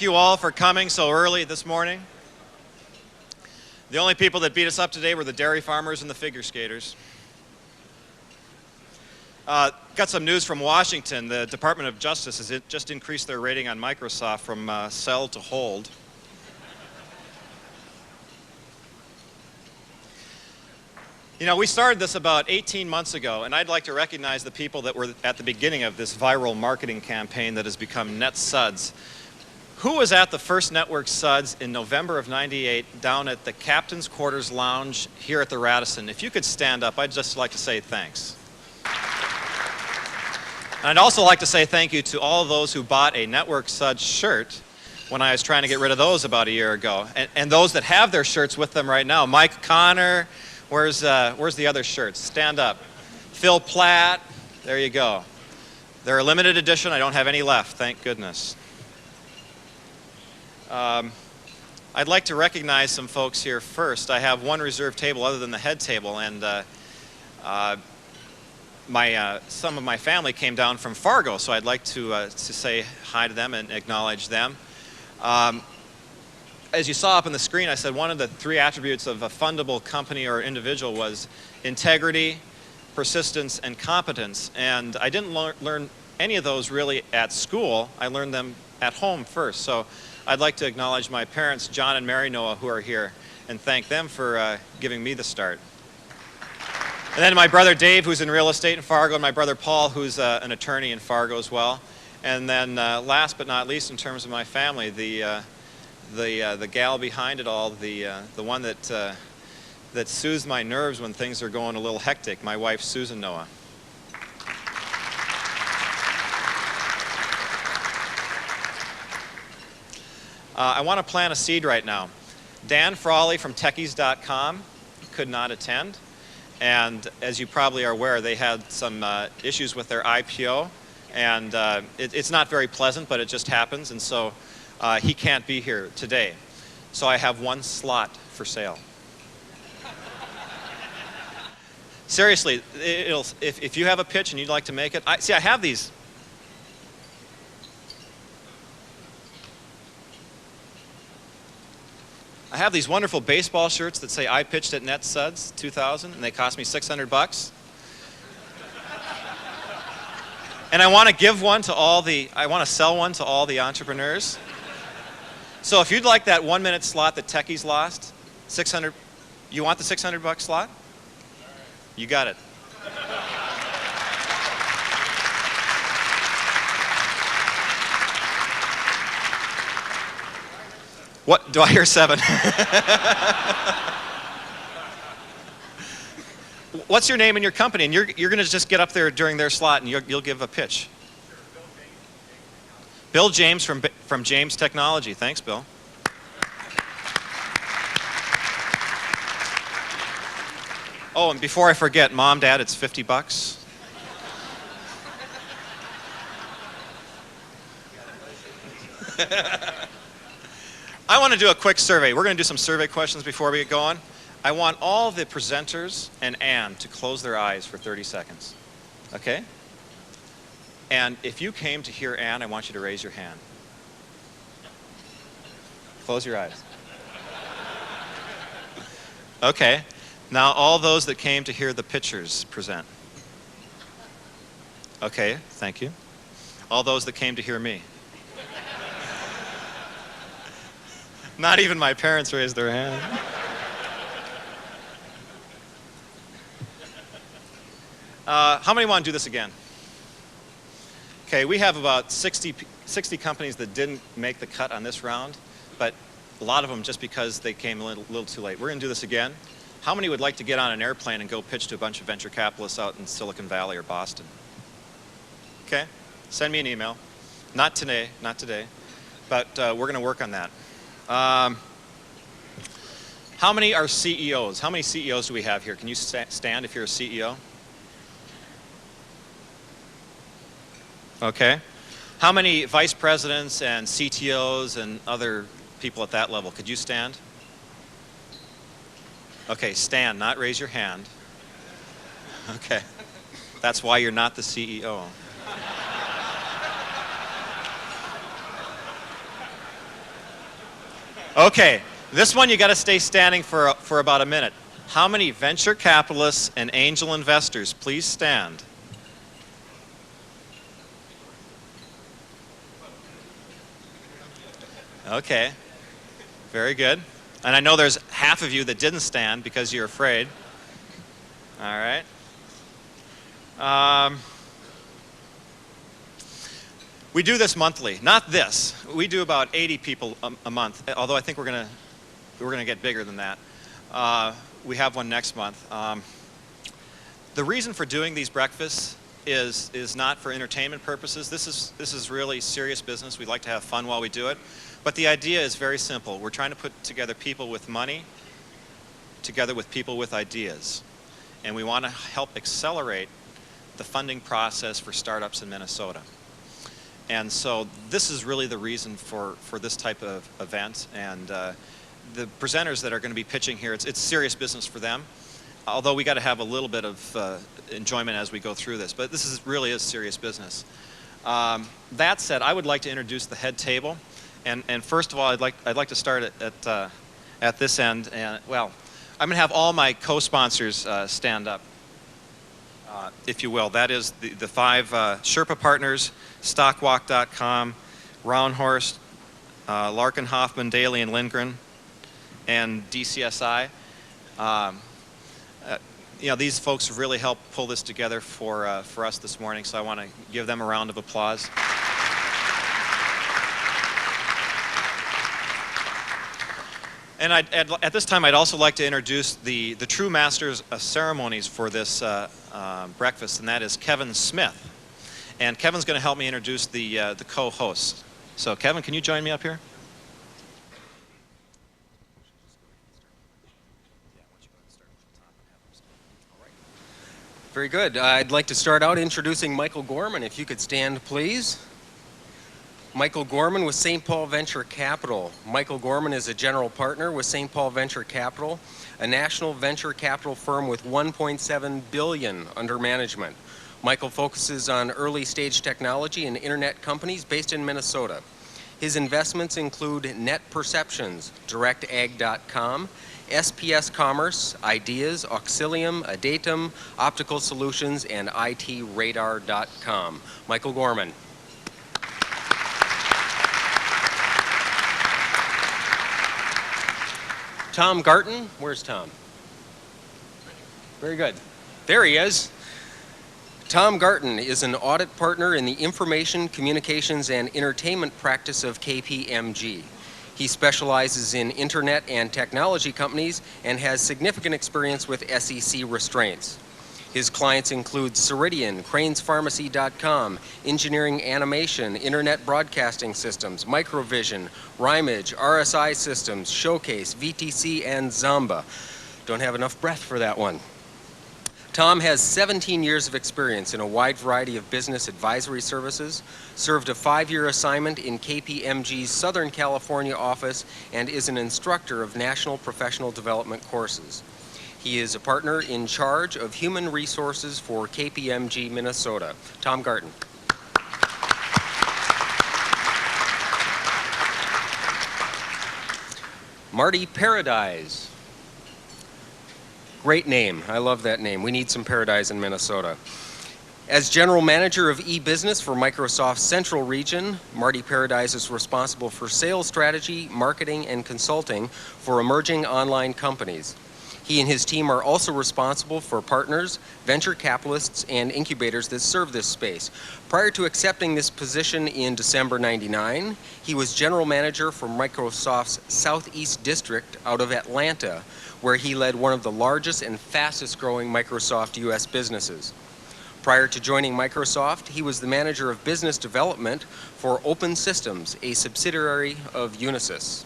you all for coming so early this morning. The only people that beat us up today were the dairy farmers and the figure skaters. Got some news from Washington. The Department of Justice has just increased their rating on Microsoft from sell to hold. You know, we started this about 18 months ago, and I'd like to recognize the people that were at the beginning of this viral marketing campaign that has become NetSuds. Who was at the first Network Suds in November of '98 down at the Captain's Quarters Lounge here at the Radisson? If you could stand up, I'd just like to say thanks. And I'd also like to say thank you to all those who bought a Network Suds shirt when I was trying to get rid of those about a year ago. And those that have their shirts with them right now. Mike Connor, where's the other shirts? Stand up. Phil Platt, there you go. They're a limited edition. I don't have any left, thank goodness. I'd like to recognize some folks here first. I have one reserved table other than the head table, and some of my family came down from Fargo, so I'd like to say hi to them and acknowledge them. As you saw up on the screen, I said one of the 3 attributes of a fundable company or individual was integrity, persistence, and competence. And I didn't learn any of those really at school. I learned them at home first. So I'd like to acknowledge my parents, John and Mary Noah, who are here, and thank them for giving me the start. And then my brother Dave, who's in real estate in Fargo, and my brother Paul, who's an attorney in Fargo as well. And then last but not least, in terms of my family, the gal behind it all, the one that soothes my nerves when things are going a little hectic, my wife Susan Noah. I want to plant a seed right now. Dan Frawley from Techies.com could not attend, and as you probably are aware, they had some issues with their IPO, and it's not very pleasant, but it just happens, and so he can't be here today. So I have 1 slot for sale. Seriously, if you have a pitch and you'd like to make it, I have these. I have these wonderful baseball shirts that say I pitched at NetSuds 2000, and they cost me $600. And I want to give one to I want to sell one to all the entrepreneurs. So if you'd like that 1-minute slot that Techies lost, 600, you want the $600 slot? You got it. What, do I hear 7? What's your name and your company? And you're going to just get up there during their slot and you'll give a pitch. Bill James from James Technology. Thanks, Bill. Oh, and before I forget, Mom, Dad, it's $50. I want to do a quick survey. We're going to do some survey questions before we get going. I want all the presenters and Ann to close their eyes for 30 seconds. Okay? And if you came to hear Ann, I want you to raise your hand. Close your eyes. Okay. Now all those that came to hear the pitchers present. Okay, thank you. All those that came to hear me. Not even my parents raised their hand. How many want to do this again? Okay, we have about 60 companies that didn't make the cut on this round, but a lot of them just because they came a little too late. We're going to do this again. How many would like to get on an airplane and go pitch to a bunch of venture capitalists out in Silicon Valley or Boston? Okay, send me an email. Not today, but we're going to work on that. How many are CEOs? How many CEOs do we have here? Can you stand if you're a CEO? Okay. How many vice presidents and CTOs and other people at that level? Could you stand? Okay, stand, not raise your hand. Okay. That's why you're not the CEO. Okay, this one you got to stay standing for about a minute. How many venture capitalists and angel investors, please stand? Okay, very good. And I know there's half of you that didn't stand because you're afraid. All right. We do this monthly. Not this. We do about 80 people a month. Although I think we're gonna get bigger than that. We have one next month. The reason for doing these breakfasts is not for entertainment purposes. This is really serious business. We like to have fun while we do it. But the idea is very simple. We're trying to put together people with money together with people with ideas. And we want to help accelerate the funding process for startups in Minnesota. And so this is really the reason for this type of event. And the presenters that are going to be pitching here, it's serious business for them. Although we got to have a little bit of enjoyment as we go through this. But this really is serious business. That said, I would like to introduce the head table. And first of all, I'd like to start at this end. And well, I'm going to have all my co-sponsors stand up, if you will. That is the five Sherpa partners: Stockwalk.com, Roundhorse, Larkin, Hoffman, Daly, and Lindgren, and DCSI. You know, these folks have really helped pull this together for us this morning, so I want to give them a round of applause. And at this time, I'd also like to introduce the true masters of ceremonies for this breakfast, and that is Kevin Smith. And Kevin's going to help me introduce the co-hosts. So Kevin, can you join me up here? Very good. I'd like to start out introducing Michael Gorman. If you could stand, please. Michael Gorman with St. Paul Venture Capital. Michael Gorman is a general partner with St. Paul Venture Capital, a national venture capital firm with $1.7 billion under management. Michael focuses on early stage technology and internet companies based in Minnesota. His investments include Net Perceptions, DirectAg.com, SPS Commerce, Ideas, Auxilium, Adatum, Optical Solutions, and ITRadar.com. Michael Gorman. Tom Garton, where's Tom? Very good. There he is. Tom Garton is an audit partner in the Information, Communications, and Entertainment practice of KPMG. He specializes in internet and technology companies and has significant experience with SEC restraints. His clients include Ceridian, CranesPharmacy.com, Engineering Animation, Internet Broadcasting Systems, Microvision, Rhymage, RSI Systems, Showcase, VTC, and Zamba. Don't have enough breath for that one. Tom has 17 years of experience in a wide variety of business advisory services, served a 5-year assignment in KPMG's Southern California office, and is an instructor of national professional development courses. He is a partner in charge of human resources for KPMG Minnesota. Tom Garton. Marty Paradise. Great name. I love that name. We need some Paradise in Minnesota. As general manager of e-business for Microsoft's Central Region, Marty Paradise is responsible for sales strategy, marketing, and consulting for emerging online companies. He and his team are also responsible for partners, venture capitalists, and incubators that serve this space. Prior to accepting this position in December '99, he was general manager for Microsoft's Southeast District out of Atlanta, where he led one of the largest and fastest growing Microsoft US businesses. Prior to joining Microsoft, he was the manager of business development for Open Systems, a subsidiary of Unisys.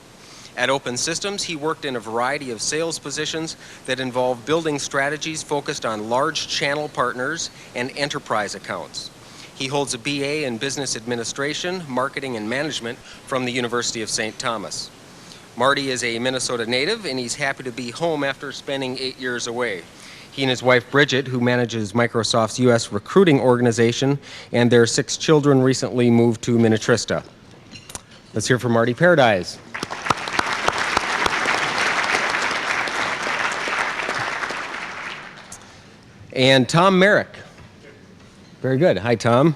At Open Systems, he worked in a variety of sales positions that involve building strategies focused on large channel partners and enterprise accounts. He holds a BA in Business Administration, Marketing, and Management from the University of St. Thomas. Marty is a Minnesota native, and he's happy to be home after spending 8 years away. He and his wife, Bridget, who manages Microsoft's U.S. recruiting organization, and their 6 children recently moved to Minnetrista. Let's hear from Marty Paradise. And Tom Merrick. Very good. Hi, Tom.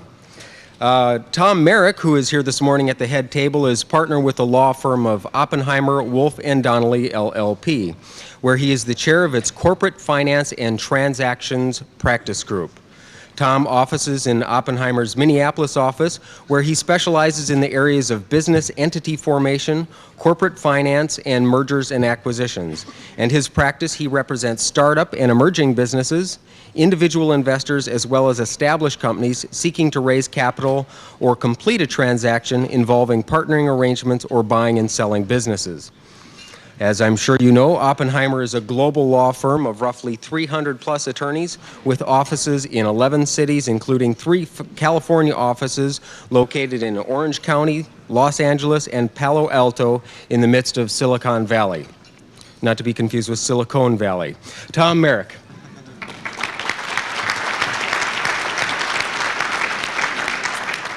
Tom Merrick, who is here this morning at the head table, is partner with the law firm of Oppenheimer, Wolf & Donnelly, LLP, where he is the chair of its Corporate Finance and Transactions Practice Group. Tom offices in Oppenheimer's Minneapolis office, where he specializes in the areas of business entity formation, corporate finance, and mergers and acquisitions. And his practice, he represents startup and emerging businesses, individual investors, as well as established companies seeking to raise capital or complete a transaction involving partnering arrangements or buying and selling businesses. As I'm sure you know, Oppenheimer is a global law firm of roughly 300-plus attorneys with offices in 11 cities, including 3 California offices located in Orange County, Los Angeles, and Palo Alto in the midst of Silicon Valley. Not to be confused with Silicon Valley. Tom Merrick.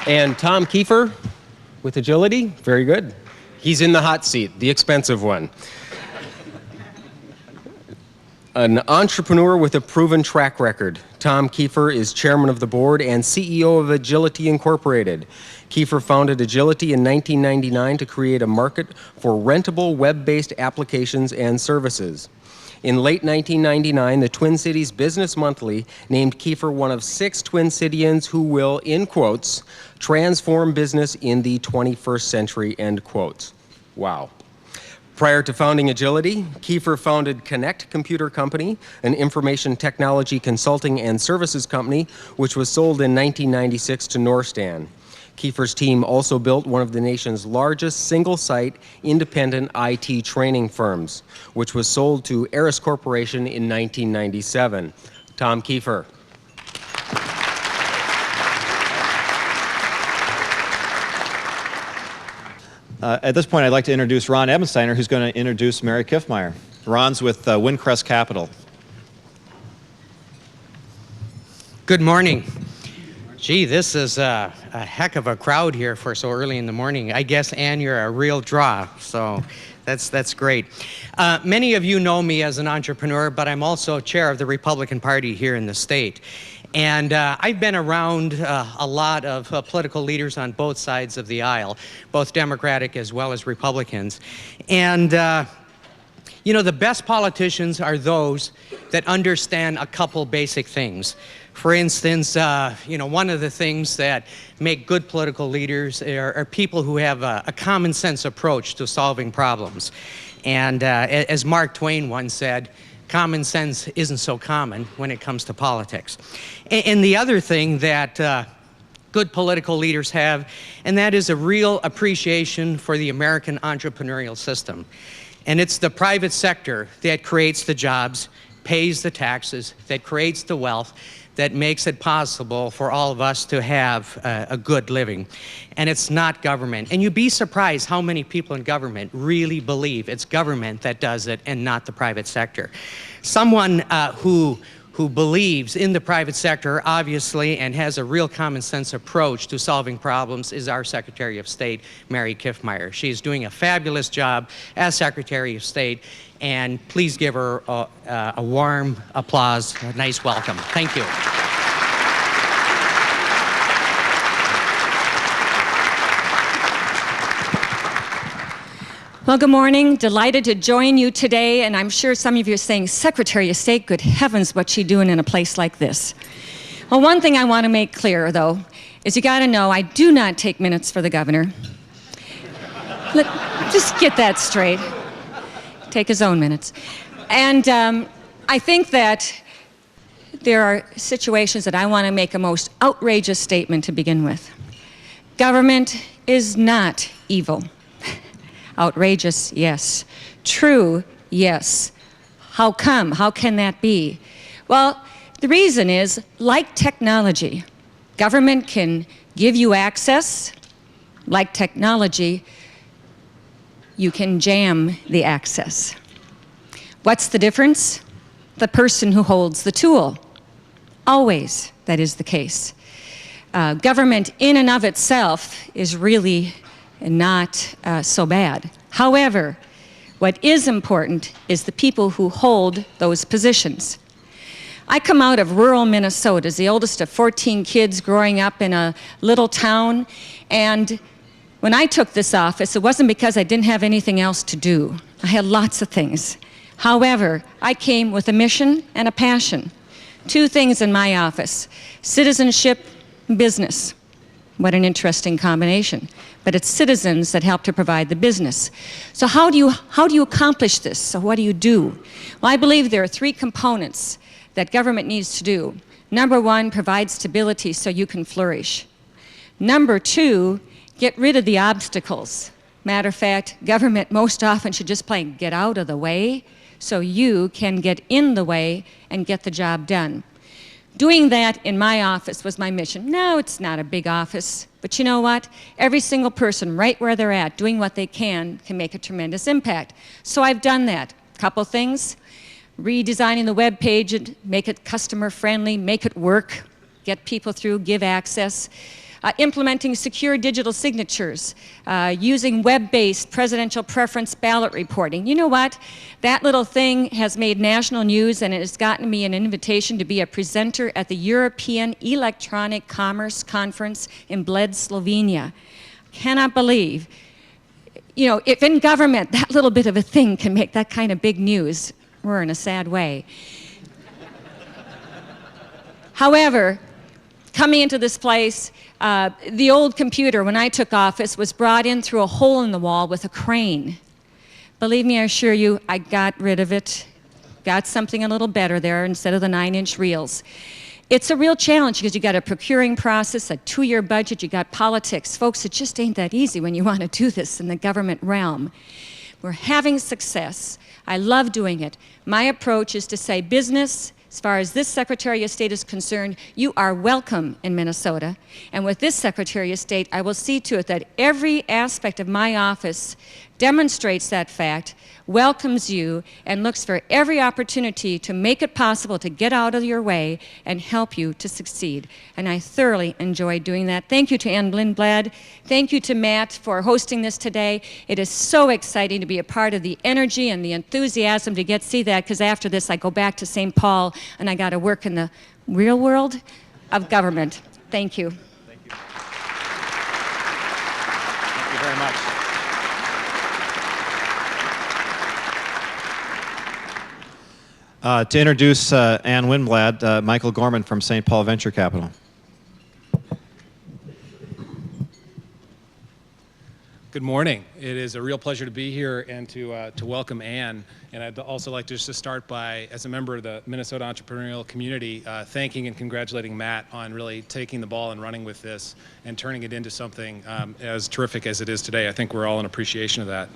And Tom Kiefer with agility. Very good. He's in the hot seat, the expensive one. An entrepreneur with a proven track record, Tom Kiefer is chairman of the board and CEO of Agility Incorporated. Kiefer founded Agility in 1999 to create a market for rentable web-based applications and services. In late 1999, the Twin Cities Business Monthly named Kiefer one of 6 Twin Cityans who will, in quotes, transform business in the 21st century, end quotes. Wow. Prior to founding Agility, Kiefer founded Connect Computer Company, an information technology consulting and services company, which was sold in 1996 to Norstan. Kiefer's team also built one of the nation's largest single-site independent IT training firms, which was sold to Eris Corporation in 1997. Tom Kiefer. At this point, I'd like to introduce Ron Ebensteiner, who's going to introduce Mary Kiffmeyer. Ron's with Windcrest Capital. Good morning. Gee, this is a heck of a crowd here for so early in the morning. I guess, Ann, you're a real draw, so that's great. Many of you know me as an entrepreneur, but I'm also chair of the Republican Party here in the state. And I've been around a lot of political leaders on both sides of the aisle, both Democratic as well as Republicans. And you know, the best politicians are those that understand a couple basic things. For instance, you know, one of the things that make good political leaders are people who have a common sense approach to solving problems. And as Mark Twain once said, common sense isn't so common when it comes to politics. And the other thing that good political leaders have, and that is a real appreciation for the American entrepreneurial system. And it's the private sector that creates the jobs, pays the taxes, that creates the wealth, that makes it possible for all of us to have a good living. And it's not government. And you'd be surprised how many people in government really believe it's government that does it and not the private sector. Someone who believes in the private sector, obviously, and has a real common sense approach to solving problems is our Secretary of State, Mary Kiffmeyer. She's doing a fabulous job as Secretary of State, and please give her a warm applause, a nice welcome. Thank you. Well, good morning. Delighted to join you today, and I'm sure some of you are saying, Secretary of State, good heavens, what's she doing in a place like this? Well, one thing I want to make clear, though, is you got to know I do not take minutes for the governor. Just get that straight. Take his own minutes. And I think that there are situations that I want to make a most outrageous statement to begin with. Government is not evil. Outrageous, yes. True, yes. How come? How can that be? Well, the reason is, like technology, government can give you access. Like technology, you can jam the access. What's the difference? The person who holds the tool. Always that is the case. Government in and of itself is really not so bad. However, what is important is the people who hold those positions. I come out of rural Minnesota as the oldest of 14 kids growing up in a little town, and when I took this office, it wasn't because I didn't have anything else to do. I had lots of things. However, I came with a mission and a passion. Two things in my office: citizenship and business. What an interesting combination. But it's citizens that help to provide the business. So how do you accomplish this? So what do you do? Well, I believe there are three components that government needs to do. Number one, provide stability so you can flourish. Number two, get rid of the obstacles. Matter of fact, government most often should just plain get out of the way so you can get in the way and get the job done. Doing that in my office was my mission. No, it's not a big office, but you know what? Every single person right where they're at, doing what they can make a tremendous impact. So I've done that. Couple things: redesigning the web page, and make it customer friendly, make it work, get people through, give access. Implementing secure digital signatures, using web-based presidential preference ballot reporting. You know what? That little thing has made national news, and it has gotten me an invitation to be a presenter at the European Electronic Commerce Conference in Bled, Slovenia. Cannot believe, you know, if in government that little bit of a thing can make that kind of big news, we're in a sad way. However, coming into this place, the old computer, when I took office, was brought in through a hole in the wall with a crane. Believe me, I assure you, I got rid of it, got something a little better there instead of the 9-inch reels. It's a real challenge because you got a procuring process, a 2-year budget, you got politics. Folks, it just ain't that easy when you want to do this in the government realm. We're having success. I love doing it. My approach is to say, business, as far as this Secretary of State is concerned, you are welcome in Minnesota. And with this Secretary of State, I will see to it that every aspect of my office demonstrates that fact, welcomes you, and looks for every opportunity to make it possible to get out of your way and help you to succeed. And I thoroughly enjoy doing that. Thank you to Ann Winblad. Thank you to Matt for hosting this today. It is so exciting to be a part of the energy and the enthusiasm to see that, because after this I go back to St. Paul and I got to work in the real world of government. Thank you. Thank you. Thank you very much. To introduce Ann Winblad, Michael Gorman from St. Paul Venture Capital. Good morning. It is a real pleasure to be here and to welcome Ann. And I'd also like just to start by, as a member of the Minnesota entrepreneurial community, thanking and congratulating Matt on really taking the ball and running with this and turning it into something as terrific as it is today. I think we're all in appreciation of that.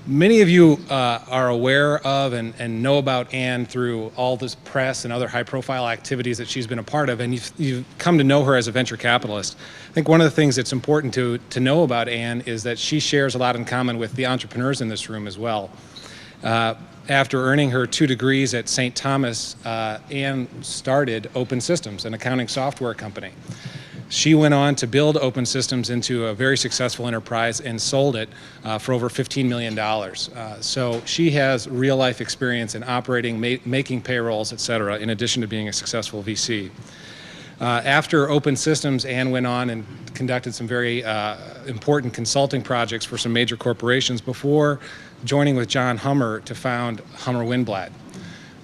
Many of you are aware of and know about Ann through all this press and other high-profile activities that she's been a part of, and you've come to know her as a venture capitalist. I think one of the things that's important to know about Ann is that she shares a lot in common with the entrepreneurs in this room as well. After earning her 2 degrees at St. Thomas, Ann started Open Systems, an accounting software company. She went on to build Open Systems into a very successful enterprise and sold it for over $15 million. So she has real-life experience in operating, making payrolls, et cetera, in addition to being a successful VC. After Open Systems, Ann went on and conducted some very important consulting projects for some major corporations before joining with John Hummer to found Hummer Winblad.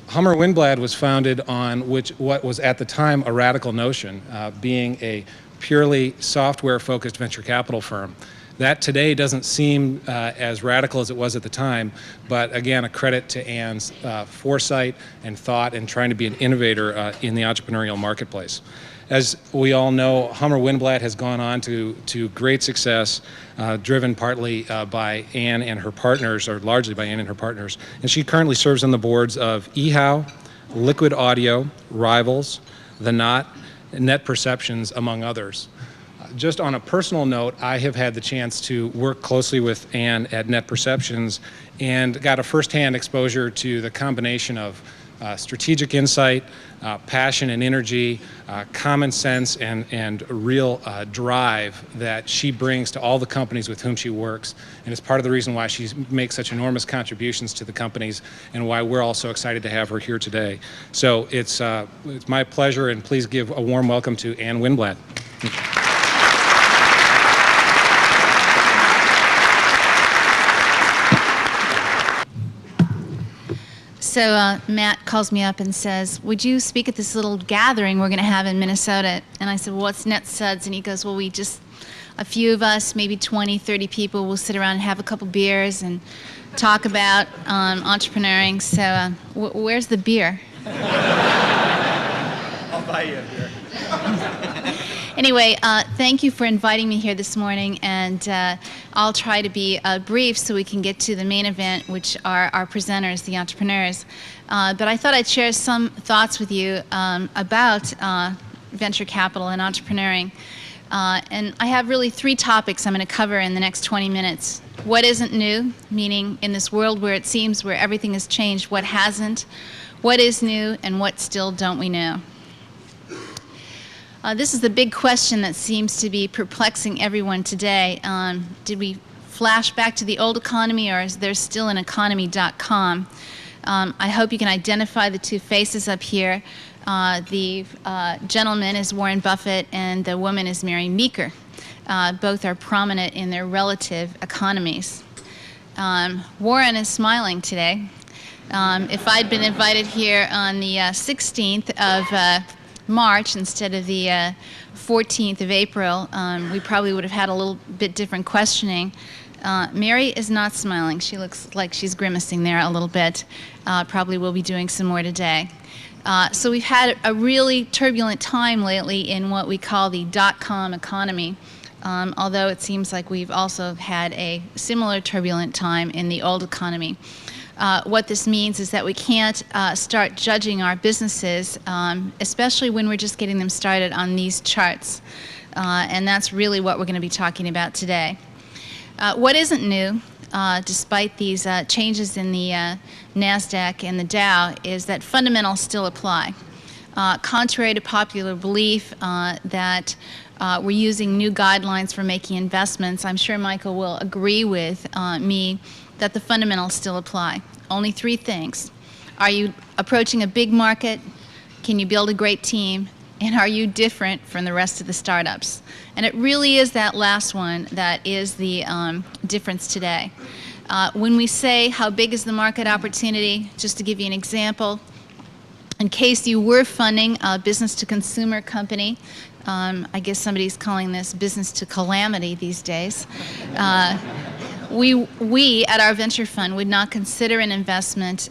Hummer Winblad was founded on what was at the time a radical notion, being a purely software-focused venture capital firm. That today doesn't seem as radical as it was at the time, but again, a credit to Ann's foresight and thought and trying to be an innovator in the entrepreneurial marketplace. As we all know, Hummer Winblad has gone on to great success, driven partly by Ann and her partners, or largely by Ann and her partners. And she currently serves on the boards of eHow, Liquid Audio, Rivals, The Knot, Net Perceptions, among others. Just on a personal note, I have had the chance to work closely with Ann at Net Perceptions and got a firsthand exposure to the combination of strategic insight, passion and energy, common sense, and real drive that she brings to all the companies with whom she works, and it's part of the reason why she makes such enormous contributions to the companies and why we're all so excited to have her here today. So it's my pleasure, and please give a warm welcome to Ann Winblad. So Matt calls me up and says, would you speak at this little gathering we're going to have in Minnesota? And I said, well, what's NetSuds? And he goes, well, a few of us, maybe 20, 30 people, will sit around and have a couple beers and talk about entrepreneuring. So where's the beer? I'll buy you a beer. Anyway, thank you for inviting me here this morning, and I'll try to be brief so we can get to the main event, which are our presenters, the entrepreneurs. But I thought I'd share some thoughts with you about venture capital and entrepreneuring. And I have really three topics I'm going to cover in the next 20 minutes. What isn't new, meaning in this world where it seems where everything has changed, what hasn't? What is new, and what still don't we know? This is the big question that seems to be perplexing everyone today. Did we flash back to the old economy, or is there still an economy.com? I hope you can identify the two faces up here. The gentleman is Warren Buffett, and the woman is Mary Meeker. Both are prominent in their relative economies. Warren is smiling today. If I'd been invited here on the 16th of March instead of the 14th of April, we probably would have had a little bit different questioning. Mary is not smiling. She looks like she's grimacing there a little bit. Probably will be doing some more today. So we've had a really turbulent time lately in what we call the dot-com economy, although it seems like we've also had a similar turbulent time in the old economy. What this means is that we can't start judging our businesses, especially when we're just getting them started on these charts. And that's really what we're going to be talking about today. What isn't new, despite these changes in the NASDAQ and the Dow, is that fundamentals still apply. Contrary to popular belief that we're using new guidelines for making investments, I'm sure Michael will agree with me that the fundamentals still apply. Only three things. Are you approaching a big market? Can you build a great team? And are you different from the rest of the startups? And it really is that last one that is the difference today. When we say how big is the market opportunity, just to give you an example, in case you were funding a business-to-consumer company, I guess somebody's calling this business to calamity these days. We at our venture fund would not consider an investment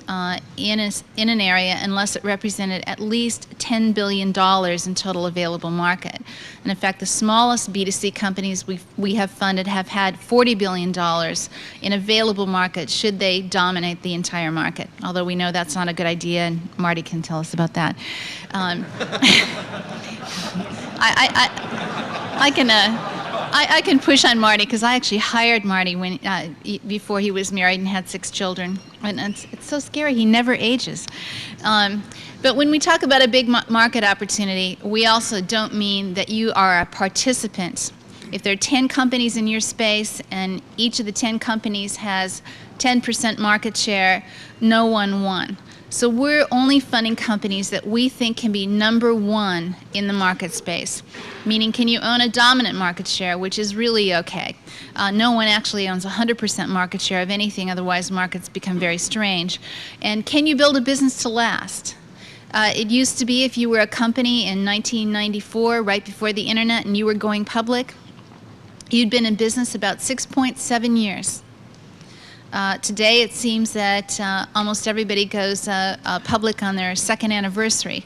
in an area unless it represented at least $10 billion in total available market. And in fact, the smallest B2C companies we have funded have had $40 billion in available market should they dominate the entire market. Although we know that's not a good idea, and Marty can tell us about that. I can push on Marty because I actually hired Marty when before he was married and had 6 children. And it's so scary. He never ages. But when we talk about a big market opportunity, we also don't mean that you are a participant. If there are 10 companies in your space and each of the 10 companies has 10% market share, no one won. So we're only funding companies that we think can be number one in the market space, meaning can you own a dominant market share, which is really okay. No one actually owns 100% market share of anything, otherwise markets become very strange. And can you build a business to last? It used to be if you were a company in 1994, right before the internet, and you were going public, you'd been in business about 6.7 years. Today, it seems that almost everybody goes public on their second anniversary.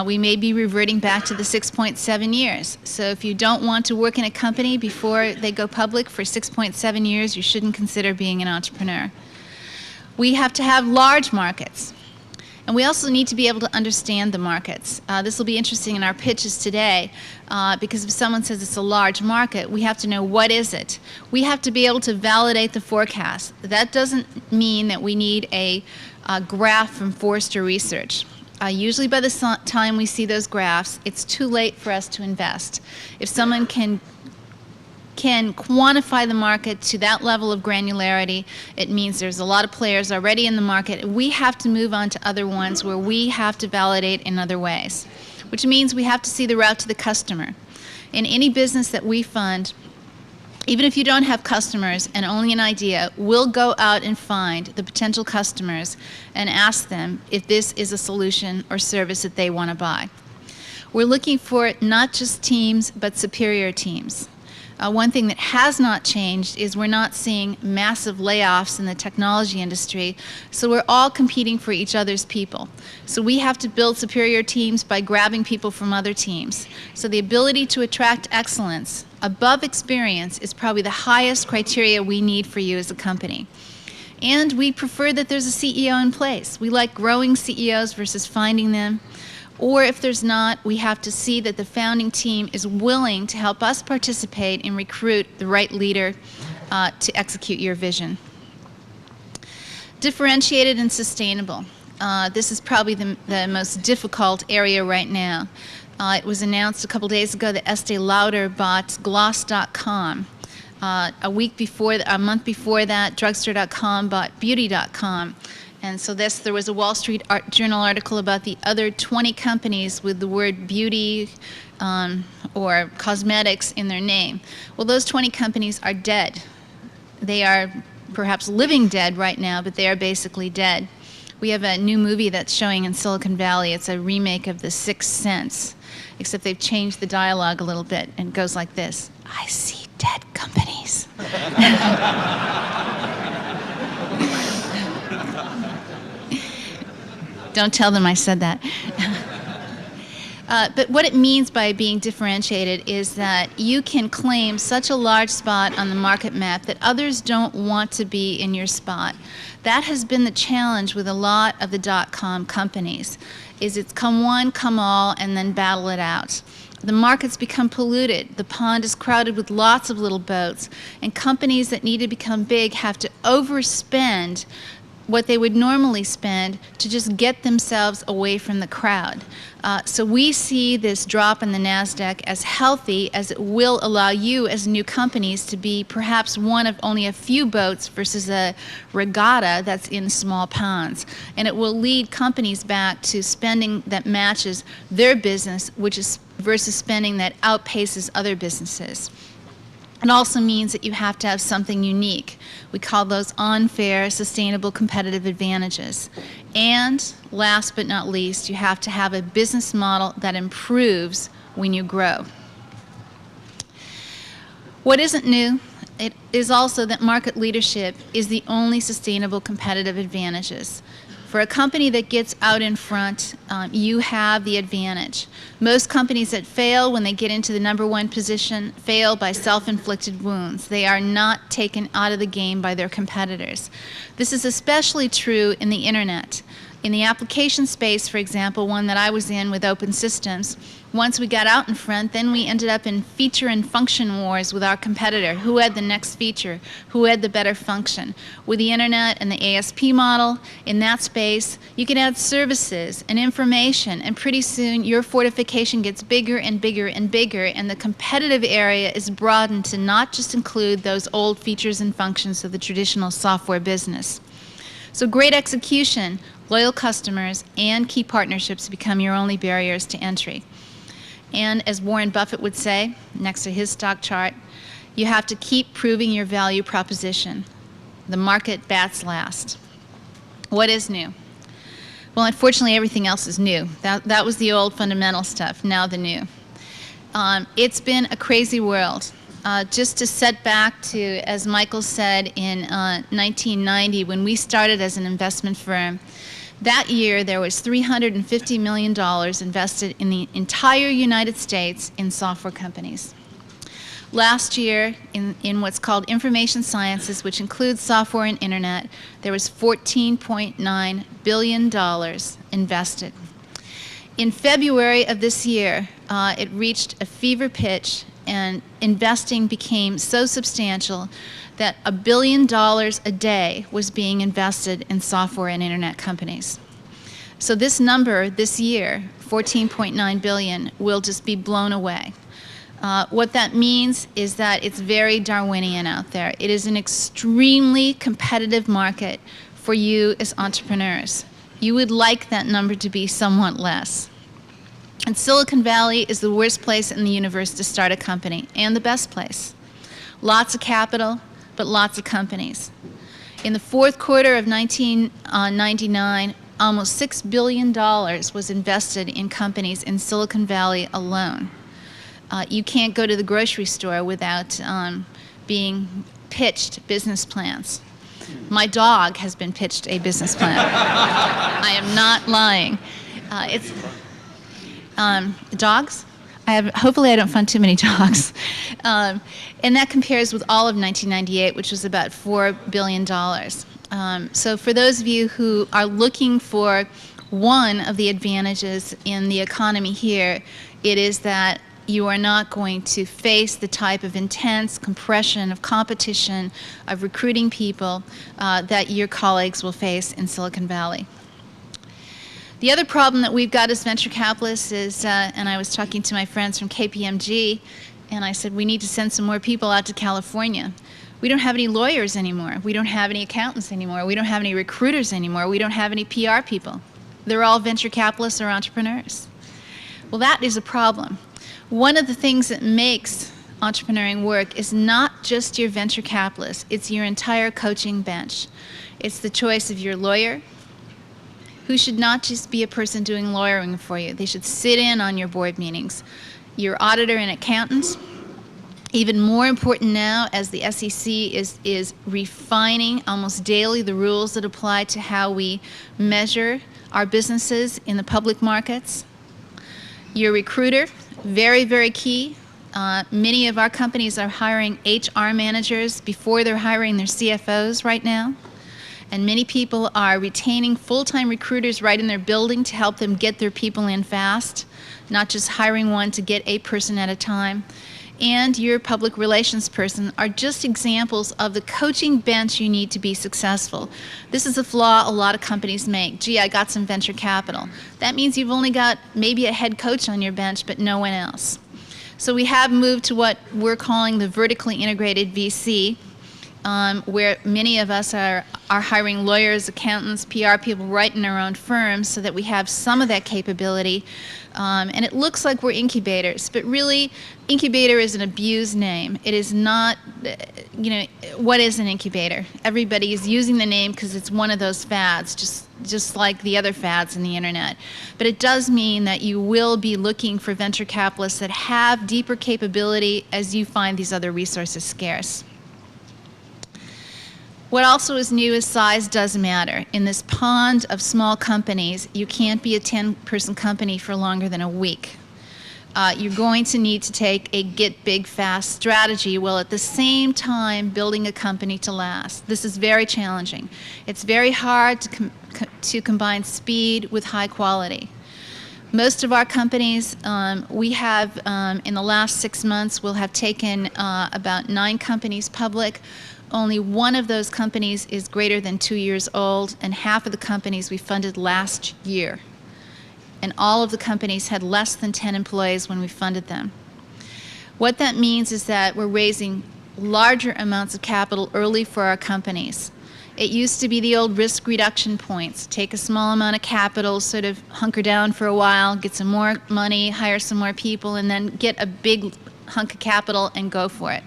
We may be reverting back to the 6.7 years. So if you don't want to work in a company before they go public for 6.7 years, you shouldn't consider being an entrepreneur. We have to have large markets. And we also need to be able to understand the markets. This will be interesting in our pitches today because if someone says it's a large market, we have to know what is it. We have to be able to validate the forecast. That doesn't mean that we need a graph from Forrester Research. Usually by the time we see those graphs, it's too late for us to invest. If someone can quantify the market to that level of granularity, it means there's a lot of players already in the market. We have to move on to other ones where we have to validate in other ways, which means we have to see the route to the customer. In any business that we fund, even if you don't have customers and only an idea, we'll go out and find the potential customers and ask them if this is a solution or service that they want to buy. We're looking for not just teams, but superior teams. One thing that has not changed is we're not seeing massive layoffs in the technology industry, so we're all competing for each other's people. So we have to build superior teams by grabbing people from other teams. So the ability to attract excellence above experience is probably the highest criteria we need for you as a company. And we prefer that there's a CEO in place. We like growing CEOs versus finding them. Or if there's not, we have to see that the founding team is willing to help us participate and recruit the right leader to execute your vision. Differentiated and sustainable. This is probably the most difficult area right now. It was announced a couple days ago that Estee Lauder bought Gloss.com. A month before that, Drugstore.com bought Beauty.com. And so there was a Wall Street Journal article about the other 20 companies with the word beauty or cosmetics in their name. Well, those 20 companies are dead. They are perhaps living dead right now, but they are basically dead. We have a new movie that's showing in Silicon Valley. It's a remake of The Sixth Sense, except they've changed the dialogue a little bit, and it goes like this: I see dead companies. Don't tell them I said that. But what it means by being differentiated is that you can claim such a large spot on the market map that others don't want to be in your spot. That has been the challenge with a lot of the dot-com companies, is it's come one, come all, and then battle it out. The market's become polluted. The pond is crowded with lots of little boats, and companies that need to become big have to overspend what they would normally spend to just get themselves away from the crowd. So we see this drop in the NASDAQ as healthy, as it will allow you as new companies to be perhaps one of only a few boats versus a regatta that's in small ponds. And it will lead companies back to spending that matches their business, which is versus spending that outpaces other businesses. It also means that you have to have something unique. We call those unfair, sustainable, competitive advantages. And last but not least, you have to have a business model that improves when you grow. What isn't new, it is also that market leadership is the only sustainable competitive advantages. For a company that gets out in front, you have the advantage. Most companies that fail when they get into the #1 position fail by self-inflicted wounds. They are not taken out of the game by their competitors. This is especially true in the internet. In the application space, for example, one that I was in with Open Systems, once we got out in front, then we ended up in feature and function wars with our competitor. Who had the next feature? Who had the better function? With the internet and the ASP model, in that space, you can add services and information, and pretty soon your fortification gets bigger and bigger and bigger, and the competitive area is broadened to not just include those old features and functions of the traditional software business. So great execution, loyal customers, and key partnerships become your only barriers to entry. And as Warren Buffett would say, next to his stock chart, you have to keep proving your value proposition. The market bats last. What is new? Well, unfortunately, everything else is new. That was the old fundamental stuff, now the new. It's been a crazy world. Just to set back to, as Michael said, in 1990, when we started as an investment firm, that year there was $350 million invested in the entire United States in software companies. Last year, in what's called information sciences, which includes software and internet, there was $14.9 billion invested. In February of this year, it reached a fever pitch and investing became so substantial that $1 billion a day was being invested in software and internet companies. So this number this year, 14.9 billion, will just be blown away. What that means is that it's very Darwinian out there. It is an extremely competitive market for you as entrepreneurs. You would like that number to be somewhat less. And Silicon Valley is the worst place in the universe to start a company, and the best place. Lots of capital, but lots of companies. In the fourth quarter of 1999, almost $6 billion was invested in companies in Silicon Valley alone. You can't go to the grocery store without being pitched business plans. My dog has been pitched a business plan. I am not lying. Dogs? Hopefully I don't fund too many dogs. And that compares with all of 1998, which was about $4 billion. So for those of you who are looking for one of the advantages in the economy here, it is that you are not going to face the type of intense compression of competition, of recruiting people that your colleagues will face in Silicon Valley. The other problem that we've got as venture capitalists is, and I was talking to my friends from KPMG, and I said, we need to send some more people out to California. We don't have any lawyers anymore. We don't have any accountants anymore. We don't have any recruiters anymore. We don't have any PR people. They're all venture capitalists or entrepreneurs. Well, that is a problem. One of the things that makes entrepreneuring work is not just your venture capitalists. It's your entire coaching bench. It's the choice of your lawyer, who should not just be a person doing lawyering for you. They should sit in on your board meetings. Your auditor and accountants. Even more important now, as the SEC is refining almost daily the rules that apply to how we measure our businesses in the public markets. Your recruiter, very, very key. Many of our companies are hiring HR managers before they're hiring their CFOs right now. And many people are retaining full-time recruiters right in their building to help them get their people in fast, not just hiring one to get a person at a time. And your public relations person are just examples of the coaching bench you need to be successful. This is a flaw a lot of companies make. Gee, I got some venture capital. That means you've only got maybe a head coach on your bench, but no one else. So we have moved to what we're calling the vertically integrated VC, where many of us are hiring lawyers, accountants, PR people right in our own firms so that we have some of that capability. And it looks like we're incubators, but really incubator is an abused name. It is not, what is an incubator? Everybody is using the name because it's one of those fads, just like the other fads in the internet. But it does mean that you will be looking for venture capitalists that have deeper capability as you find these other resources scarce. What also is new is size does matter. In this pond of small companies, you can't be a 10-person company for longer than a week. You're going to need to take a get big fast strategy while at the same time building a company to last. This is very challenging. It's very hard to combine speed with high quality. Most of our companies, we have, in the last 6 months, we'll have taken about 9 companies public. Only one of those companies is greater than 2 years old, and half of the companies we funded last year. And all of the companies had less than 10 employees when we funded them. What that means is that we're raising larger amounts of capital early for our companies. It used to be the old risk reduction points. Take a small amount of capital, sort of hunker down for a while, get some more money, hire some more people, and then get a big hunk of capital and go for it.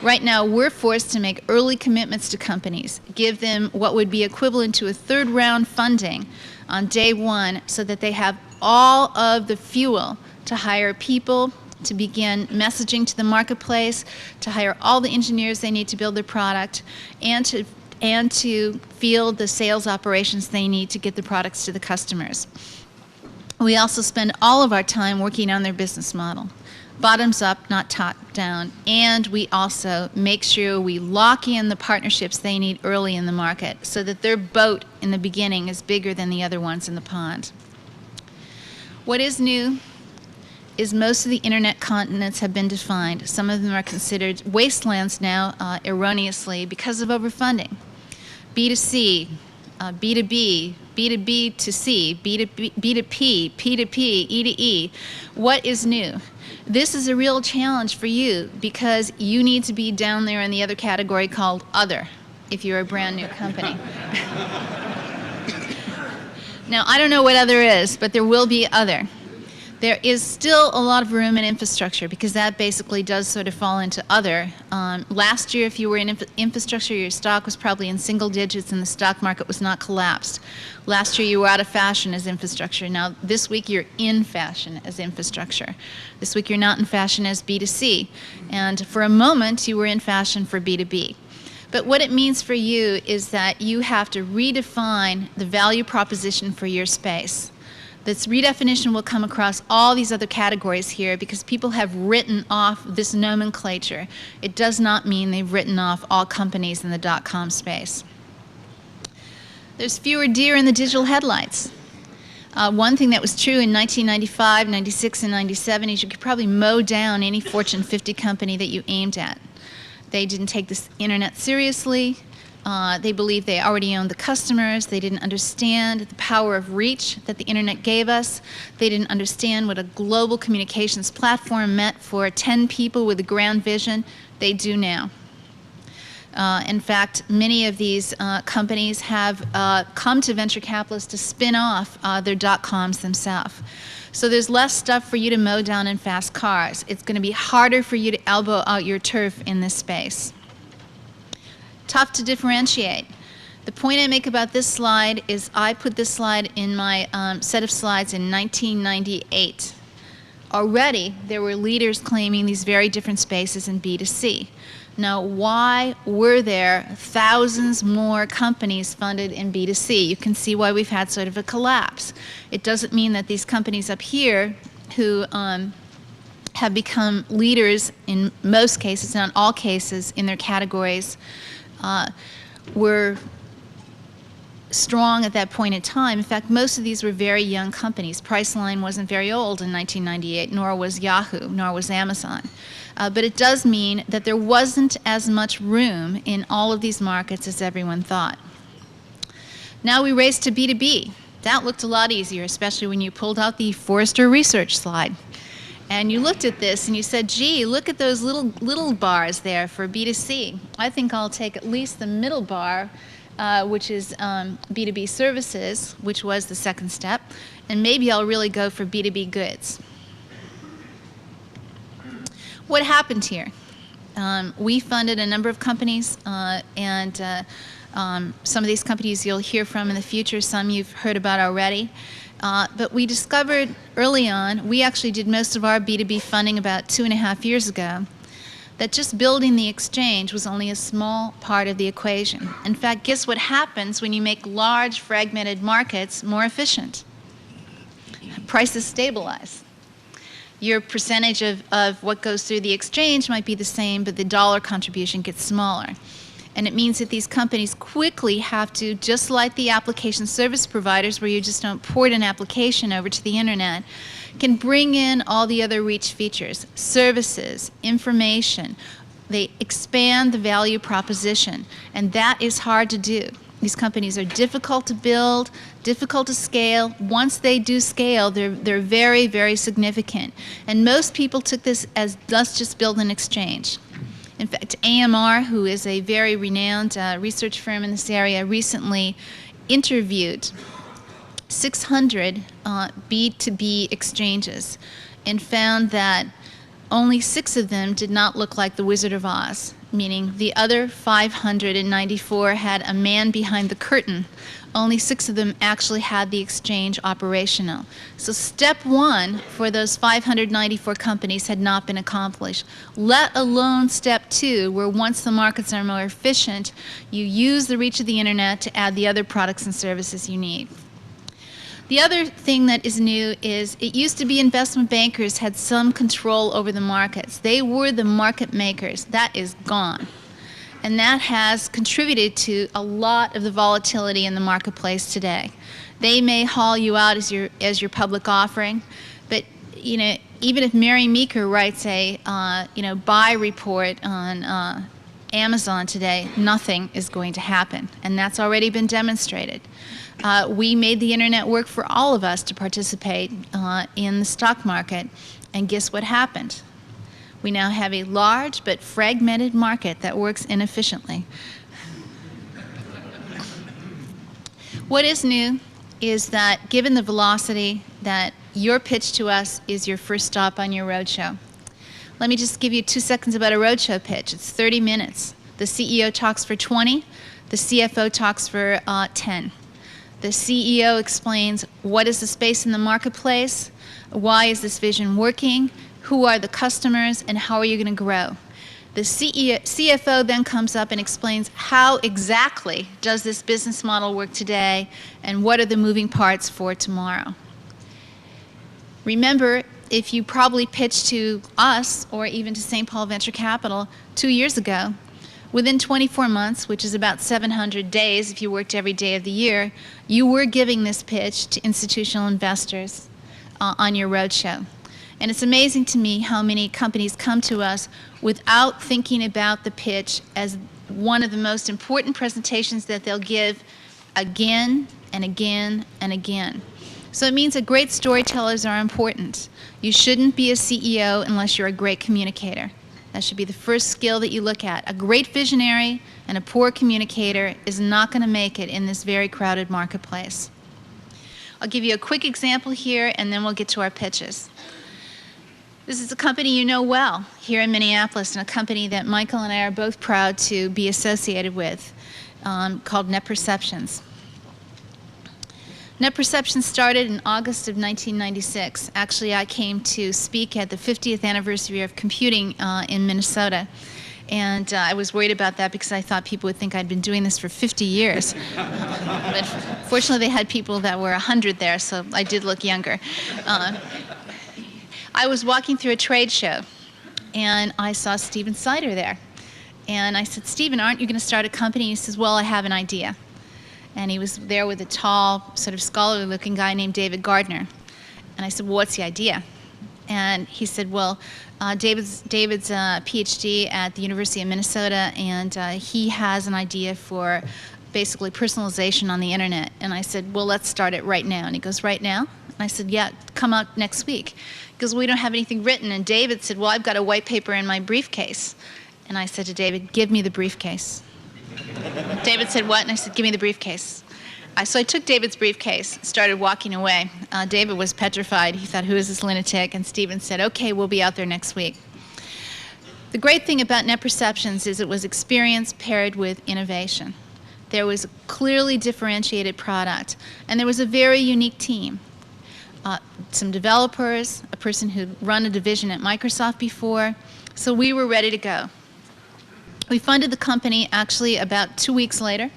Right now, we're forced to make early commitments to companies, give them what would be equivalent to a third-round funding on day one so that they have all of the fuel to hire people, to begin messaging to the marketplace, to hire all the engineers they need to build their product, and to field the sales operations they need to get the products to the customers. We also spend all of our time working on their business model. Bottoms up, not top down, and we also make sure we lock in the partnerships they need early in the market so that their boat in the beginning is bigger than the other ones in the pond. What is new is most of the internet continents have been defined. Some of them are considered wastelands now, erroneously, because of overfunding. B2C, B2B, B2B to C, B2B, B2P, P2P, E to E. What is new? This is a real challenge for you because you need to be down there in the other category called other if you're a brand new company. Now, I don't know what other is, but there will be other. There is still a lot of room in infrastructure because that basically does sort of fall into other. Last year, if you were in infrastructure, your stock was probably in single digits and the stock market was not collapsed. Last year, you were out of fashion as infrastructure. Now, this week, you're in fashion as infrastructure. This week, you're not in fashion as B2C. And for a moment, you were in fashion for B2B. But what it means for you is that you have to redefine the value proposition for your space. This redefinition will come across all these other categories here because people have written off this nomenclature. It does not mean they've written off all companies in the .com space. There's fewer deer in the digital headlights. One thing that was true in 1995, 96, and 97 is you could probably mow down any Fortune 50 company that you aimed at. They didn't take this internet seriously. They believed they already owned the customers. They didn't understand the power of reach that the internet gave us. They didn't understand what a global communications platform meant for 10 people with a grand vision. They do now. In fact, many of these companies have come to venture capitalists to spin off their .coms themselves. So there's less stuff for you to mow down in fast cars. It's going to be harder for you to elbow out your turf in this space. Tough to differentiate. The point I make about this slide is I put this slide in my set of slides in 1998. Already, there were leaders claiming these very different spaces in B2C. Now, why were there thousands more companies funded in B2C? You can see why we've had sort of a collapse. It doesn't mean that these companies up here who have become leaders in most cases, not all cases, in their categories, were strong at that point in time. In fact, most of these were very young companies. Priceline wasn't very old in 1998, nor was Yahoo, nor was Amazon. But it does mean that there wasn't as much room in all of these markets as everyone thought. Now we race to B2B. That looked a lot easier, especially when you pulled out the Forrester research slide. And you looked at this and you said, gee, look at those little bars there for B2C. I think I'll take at least the middle bar, which is B2B services, which was the second step, and maybe I'll really go for B2B goods. What happened here? We funded a number of companies, and some of these companies you'll hear from in the future, some you've heard about already. But we discovered early on, we actually did most of our B2B funding about 2.5 years ago, that just building the exchange was only a small part of the equation. In fact, guess what happens when you make large fragmented markets more efficient? Prices stabilize. Your percentage of what goes through the exchange might be the same, but the dollar contribution gets smaller. And it means that these companies quickly have to, just like the application service providers where you just don't port an application over to the internet, can bring in all the other reach features, services, information. They expand the value proposition, and that is hard to do. These companies are difficult to build, difficult to scale. Once they do scale, they're very, very significant. And most people took this as, let's just build an exchange. In fact, AMR, who is a very renowned research firm in this area, recently interviewed 600 B2B exchanges and found that only 6 of them did not look like the Wizard of Oz, meaning the other 594 had a man behind the curtain. Only 6 of them actually had the exchange operational. So step 1 for those 594 companies had not been accomplished, let alone step 2, where once the markets are more efficient, you use the reach of the internet to add the other products and services you need. The other thing that is new is it used to be investment bankers had some control over the markets. They were the market makers. That is gone. And that has contributed to a lot of the volatility in the marketplace today. They may haul you out as your public offering, but even if Mary Meeker writes a buy report on Amazon today, nothing is going to happen, and that's already been demonstrated. We made the internet work for all of us to participate in the stock market, and guess what happened? We now have a large but fragmented market that works inefficiently. What is new is that given the velocity that your pitch to us is your first stop on your roadshow. Let me just give you 2 seconds about a roadshow pitch. It's 30 minutes. The CEO talks for 20. The CFO talks for 10. The CEO explains what is the space in the marketplace, why is this vision working, who are the customers, and how are you going to grow. The CFO then comes up and explains how exactly does this business model work today and what are the moving parts for tomorrow. Remember, if you probably pitched to us or even to St. Paul Venture Capital 2 years ago, within 24 months, which is about 700 days if you worked every day of the year, you were giving this pitch to institutional investors on your roadshow. And it's amazing to me how many companies come to us without thinking about the pitch as one of the most important presentations that they'll give again and again and again. So it means that great storytellers are important. You shouldn't be a CEO unless you're a great communicator. That should be the first skill that you look at. A great visionary and a poor communicator is not going to make it in this very crowded marketplace. I'll give you a quick example here, and then we'll get to our pitches. This is a company you know well here in Minneapolis, and a company that Michael and I are both proud to be associated with, called NetPerceptions. NetPerceptions started in August of 1996. Actually, I came to speak at the 50th anniversary of computing in Minnesota. And I was worried about that because I thought people would think I'd been doing this for 50 years. But fortunately, they had people that were 100 there, so I did look younger. I was walking through a trade show, and I saw Stephen Sider there. And I said, Stephen, aren't you going to start a company? He says, well, I have an idea. And he was there with a tall, sort of scholarly-looking guy named David Gardner. And I said, well, what's the idea? And he said, well, David's a PhD at the University of Minnesota, and he has an idea for basically personalization on the internet. And I said, well, let's start it right now. And he goes, right now? And I said, yeah, come out next week. He goes, well, we don't have anything written. And David said, well, I've got a white paper in my briefcase. And I said to David, give me the briefcase. David said, what? And I said, give me the briefcase. So I took David's briefcase, started walking away. David was petrified. He thought, who is this lunatic? And Stephen said, okay, we'll be out there next week. The great thing about NetPerceptions is it was experience paired with innovation. There was a clearly differentiated product, and there was a very unique team. Some developers, a person who'd run a division at Microsoft before, so we were ready to go. We funded the company actually about 2 weeks later,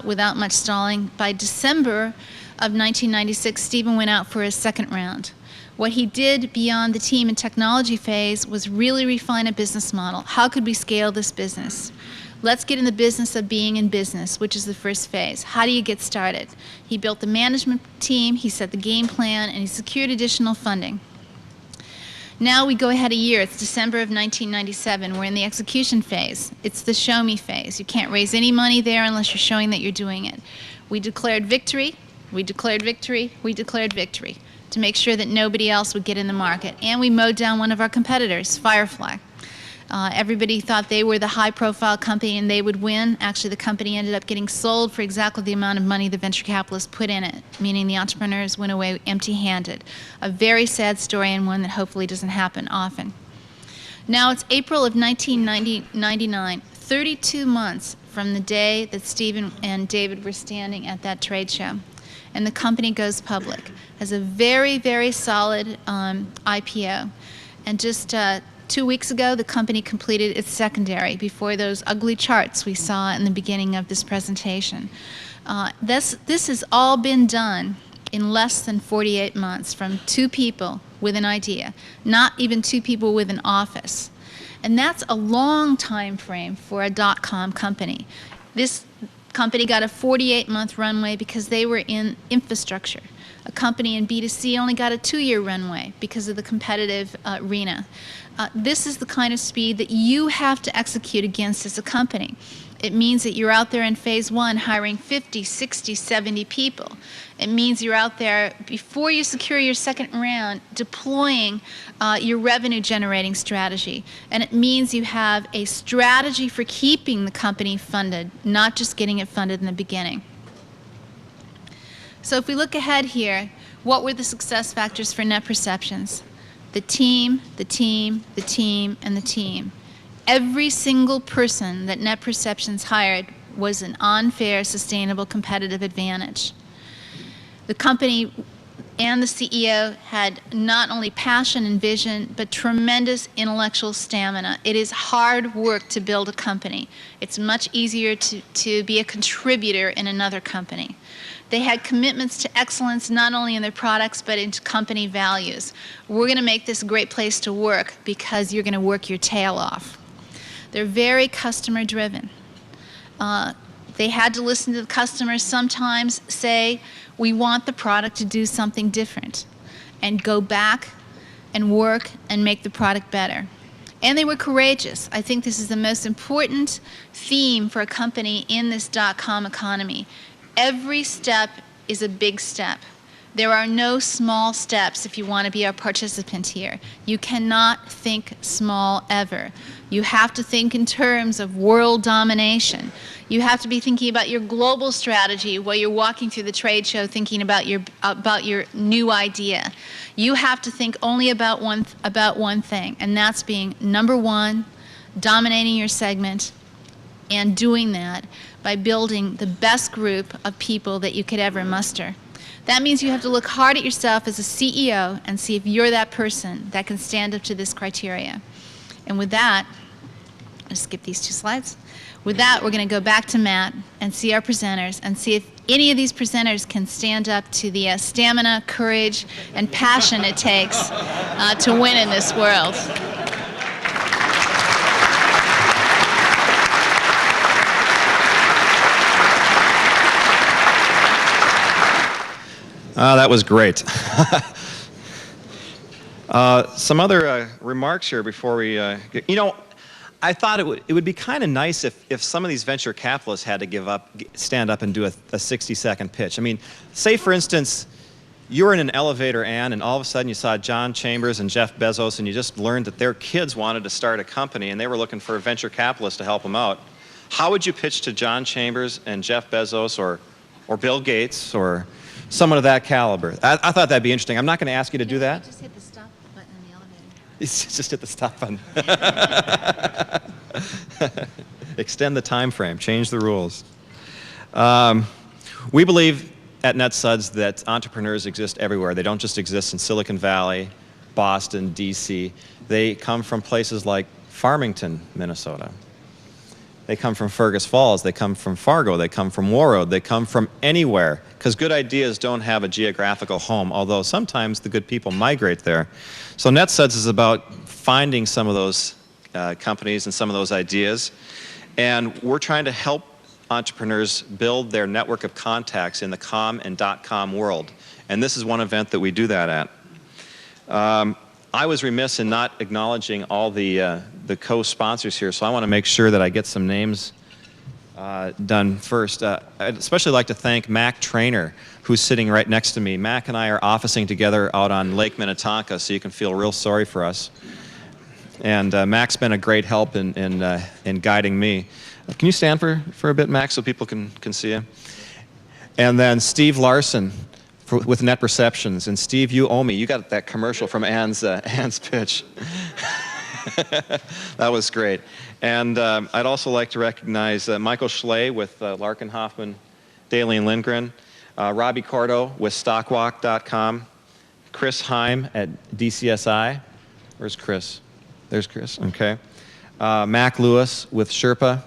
without much stalling. By December of 1996, Stephen went out for his second round. What he did beyond the team and technology phase was really refine a business model. How could we scale this business? Let's get in the business of being in business, which is the first phase. How do you get started? He built the management team, he set the game plan, and he secured additional funding. Now we go ahead a year. It's December of 1997. We're in the execution phase. It's the show me phase. You can't raise any money there unless you're showing that you're doing it. We declared victory, we declared victory, we declared victory to make sure that nobody else would get in the market. And we mowed down one of our competitors, Firefly. Everybody thought they were the high-profile company and they would win. Actually, the company ended up getting sold for exactly the amount of money the venture capitalists put in it, meaning the entrepreneurs went away empty-handed. A very sad story, and one that hopefully doesn't happen often. Now it's April of 1999, 32 months from the day that Stephen and David were standing at that trade show. And the company goes public. Has a very, very solid IPO. And just 2 weeks ago, the company completed its secondary before those ugly charts we saw in the beginning of this presentation. This has all been done in less than 48 months from 2 people with an idea, not even 2 people with an office. And that's a long time frame for a dot-com company. This company got a 48-month runway because they were in infrastructure. A company in B2C only got a 2-year runway because of the competitive arena. This is the kind of speed that you have to execute against as a company. It means that you're out there in phase 1 hiring 50, 60, 70 people. It means you're out there, before you secure your second round, deploying your revenue generating strategy. And it means you have a strategy for keeping the company funded, not just getting it funded in the beginning. So if we look ahead here, what were the success factors for NetPerceptions? The team, the team, the team, and the team. Every single person that NetPerceptions hired was an unfair, sustainable, competitive advantage. The company and the CEO had not only passion and vision, but tremendous intellectual stamina. It is hard work to build a company. It's much easier to be a contributor in another company. They had commitments to excellence not only in their products, but into company values. We're going to make this a great place to work because you're going to work your tail off. They're very customer-driven. They had to listen to the customers sometimes say, we want the product to do something different, and go back and work and make the product better. And they were courageous. I think this is the most important theme for a company in this .com economy. Every step is a big step. There are no small steps if you want to be a participant here. You cannot think small ever. You have to think in terms of world domination. You have to be thinking about your global strategy while you're walking through the trade show thinking about your new idea. You have to think only about one thing, and that's being number one, dominating your segment, and doing that by building the best group of people that you could ever muster. That means you have to look hard at yourself as a CEO and see if you're that person that can stand up to this criteria. And with that, I'll skip these 2 slides. With that, we're going to go back to Matt and see our presenters and see if any of these presenters can stand up to the stamina, courage, and passion it takes to win in this world. That was great. Some other remarks here before we get, I thought it would be kind of nice if some of these venture capitalists had to stand up and do a 60-second pitch. I mean, say for instance, you were in an elevator, Ann, and all of a sudden you saw John Chambers and Jeff Bezos, and you just learned that their kids wanted to start a company, and they were looking for a venture capitalist to help them out. How would you pitch to John Chambers and Jeff Bezos or Bill Gates or someone of that caliber? I thought that'd be interesting. I'm not going to ask you to do that. Just hit the stop button in the elevator. Just hit the stop button. Extend the time frame. Change the rules. We believe at NetSuds that entrepreneurs exist everywhere. They don't just exist in Silicon Valley, Boston, D.C. They come from places like Farmington, Minnesota. They come from Fergus Falls, they come from Fargo, they come from Warroad, they come from anywhere, because good ideas don't have a geographical home, although sometimes the good people migrate there. So NetSuds is about finding some of those companies and some of those ideas, and we're trying to help entrepreneurs build their network of contacts in the .com and .com world, and this is one event that we do that at. I was remiss in not acknowledging all the co-sponsors here, so I want to make sure that I get some names done first. I'd especially like to thank Mac Trainer, who's sitting right next to me. Mac and I are officing together out on Lake Minnetonka, so you can feel real sorry for us. And Mac's been a great help in guiding me. Can you stand for a bit, Mac, so people can see you? And then Steve Larson with NetPerceptions. And Steve, you owe me. You got that commercial from Ann's pitch. That was great. And I'd also like to recognize Michael Schley with Larkin Hoffman, Daly and Lindgren, Robbie Cordo with Stockwalk.com, Chris Heim at DCSI. Where's Chris? There's Chris. Okay. Mac Lewis with Sherpa,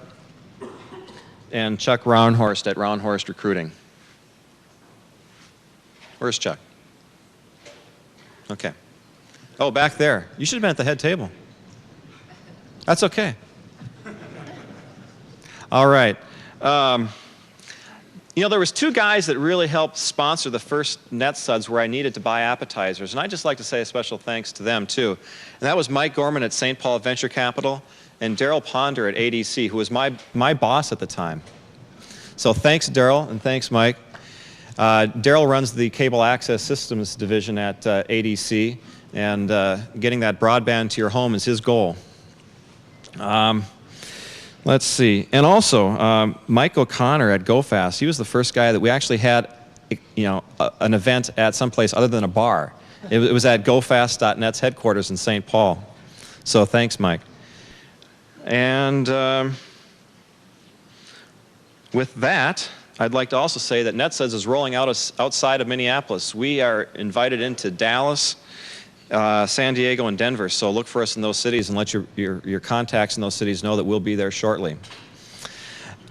and Chuck Roundhorst at Roundhorst Recruiting. Where's Chuck? Okay. Oh, back there. You should have been at the head table. That's okay. All right. You know, there was two guys that really helped sponsor the first NetSuds where I needed to buy appetizers, and I'd just like to say a special thanks to them too. And that was Mike Gorman at St. Paul Venture Capital and Daryl Ponder at ADC, who was my boss at the time. So thanks, Daryl, and thanks, Mike. Daryl runs the Cable Access Systems division at ADC, and getting that broadband to your home is his goal. Let's see. And also, Mike O'Connor at GoFast, he was the first guy that we actually had, you know, an event at someplace other than a bar. It was at GoFast.net's headquarters in St. Paul. So thanks, Mike. And with that, I'd like to also say that NetSuds is rolling out outside of Minneapolis. We are invited into Dallas, San Diego, and Denver, so look for us in those cities and let your contacts in those cities know that we'll be there shortly.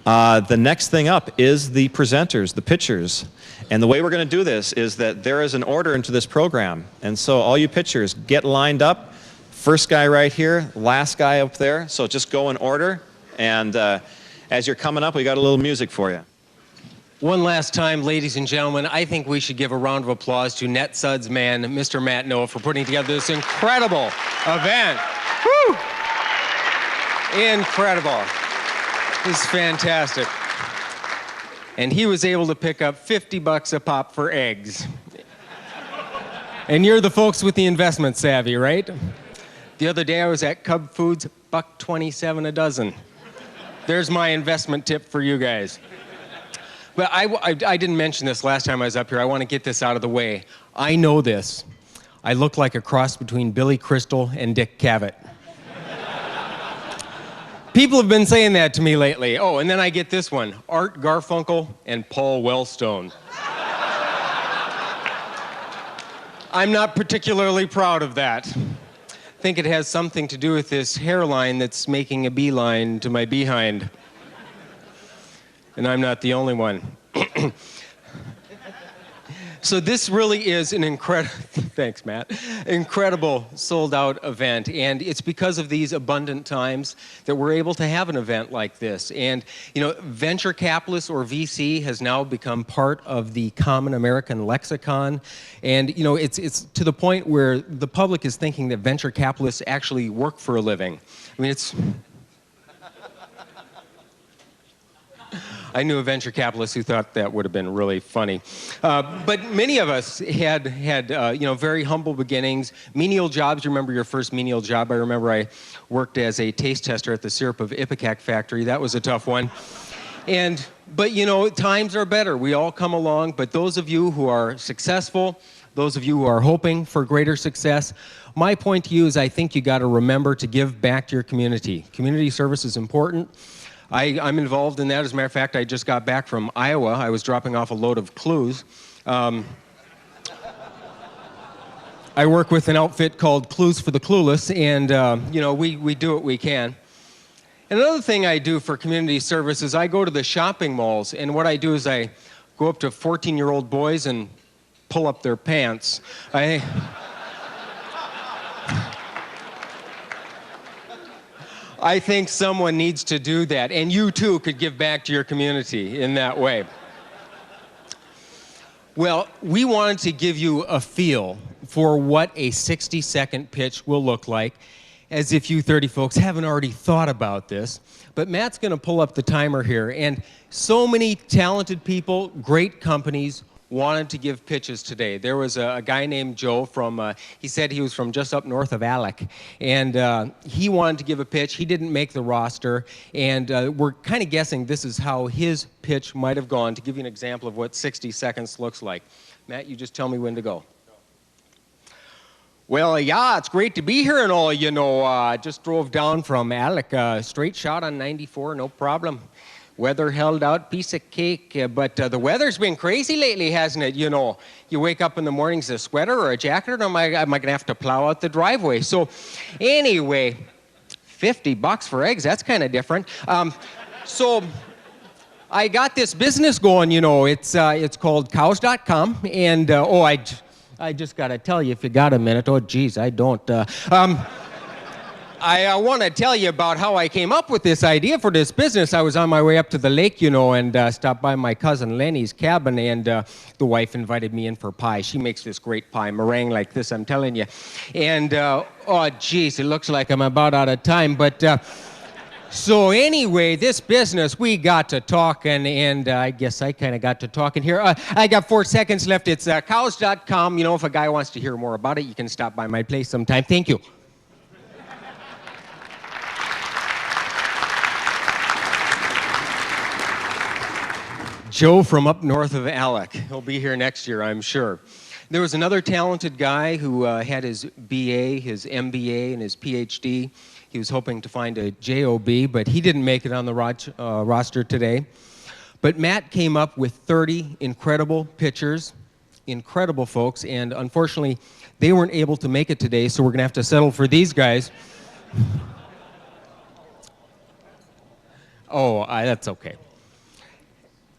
The next thing up is the presenters, the pitchers. And the way we're going to do this is that there is an order into this program. And so all you pitchers, get lined up. First guy right here, last guy up there. So just go in order. And as you're coming up, we got a little music for you. One last time, ladies and gentlemen, I think we should give a round of applause to NetSuds man, Mr. Matt Noah, for putting together this incredible event. Woo! Incredible. This is fantastic. And he was able to pick up $50 a pop for eggs. And you're the folks with the investment savvy, right? The other day I was at Cub Foods, $1.27 a dozen. There's my investment tip for you guys. But I didn't mention this last time I was up here. I want to get this out of the way. I know this. I look like a cross between Billy Crystal and Dick Cavett. People have been saying that to me lately. Oh, and then I get this one. Art Garfunkel and Paul Wellstone. I'm not particularly proud of that. I think it has something to do with this hairline that's making a beeline to my behind. And I'm not the only one. So this really is an incredible, thanks Matt, incredible sold out event. And it's because of these abundant times that we're able to have an event like this. And you know, venture capitalist or VC has now become part of the common American lexicon. And you know, it's to the point where the public is thinking that venture capitalists actually work for a living. I mean, I knew a venture capitalist who thought that would have been really funny. But many of us had you know, very humble beginnings, menial jobs. You remember your first menial job? I remember I worked as a taste tester at the syrup of Ipecac factory. That was a tough one. But you know, times are better. We all come along. But those of you who are successful, those of you who are hoping for greater success, my point to you is I think you got to remember to give back to your community. Community service is important. I'm involved in that. As a matter of fact, I just got back from Iowa. I was dropping off a load of clues. I work with an outfit called Clues for the Clueless, and you know, we do what we can. And another thing I do for community service is I go to the shopping malls, and what I do is I go up to 14-year-old boys and pull up their pants. I think someone needs to do that, and you too could give back to your community in that way. Well, we wanted to give you a feel for what a 60-second pitch will look like, as if you 30 folks haven't already thought about this. But Matt's going to pull up the timer here, and so many talented people, great companies, wanted to give pitches today. There was a guy named Joe from, he said he was from just up north of Alec, and he wanted to give a pitch. He didn't make the roster, and we're kind of guessing this is how his pitch might have gone, to give you an example of what 60 seconds looks like. Matt, you just tell me when to go. Well, yeah, it's great to be here and all, you know. I just drove down from Alec, straight shot on 94, no problem. Weather held out, piece of cake, but the weather's been crazy lately, hasn't it? You know, you wake up in the mornings, a sweater or a jacket, or am I going to have to plow out the driveway? So anyway, $50 for eggs, that's kind of different. So I got this business going, you know, it's called cows.com, and I just got to tell you, if you got a minute, oh geez, I don't. I want to tell you about how I came up with this idea for this business. I was on my way up to the lake, you know, and stopped by my cousin Lenny's cabin, and the wife invited me in for pie. She makes this great pie, meringue like this, I'm telling you. And, oh, geez, it looks like I'm about out of time, but... So anyway, this business, we got to talking, and I guess I kind of got to talking here. I got 4 seconds left. It's cows.com. You know, if a guy wants to hear more about it, you can stop by my place sometime. Thank you. Joe from up north of Alec. He'll be here next year, I'm sure. There was another talented guy who had his BA, his MBA, and his PhD. He was hoping to find a JOB, but he didn't make it on the roster today. But Matt came up with 30 incredible pitchers, incredible folks, and unfortunately, they weren't able to make it today, so we're going to have to settle for these guys. Oh, that's okay.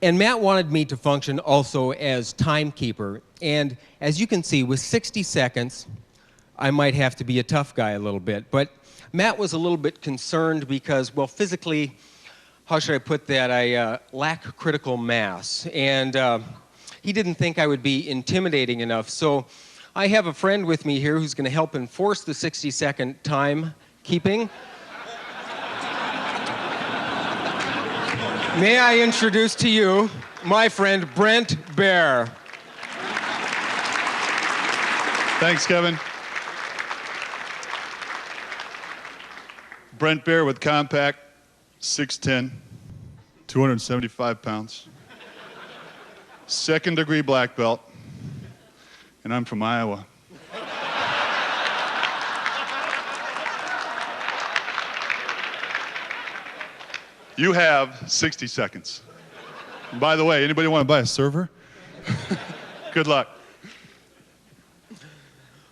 And Matt wanted me to function also as timekeeper. And as you can see, with 60 seconds, I might have to be a tough guy a little bit. But Matt was a little bit concerned because, well, physically, how should I put that? I lack critical mass. And he didn't think I would be intimidating enough. So I have a friend with me here who's going to help enforce the 60-second time keeping. May I introduce to you my friend Brent Bear. Thanks, Kevin. Brent Bear with Compact, 6'10", 275 pounds, second-degree black belt, and I'm from Iowa. You have 60 seconds. And by the way, anybody want to buy a server? Good luck.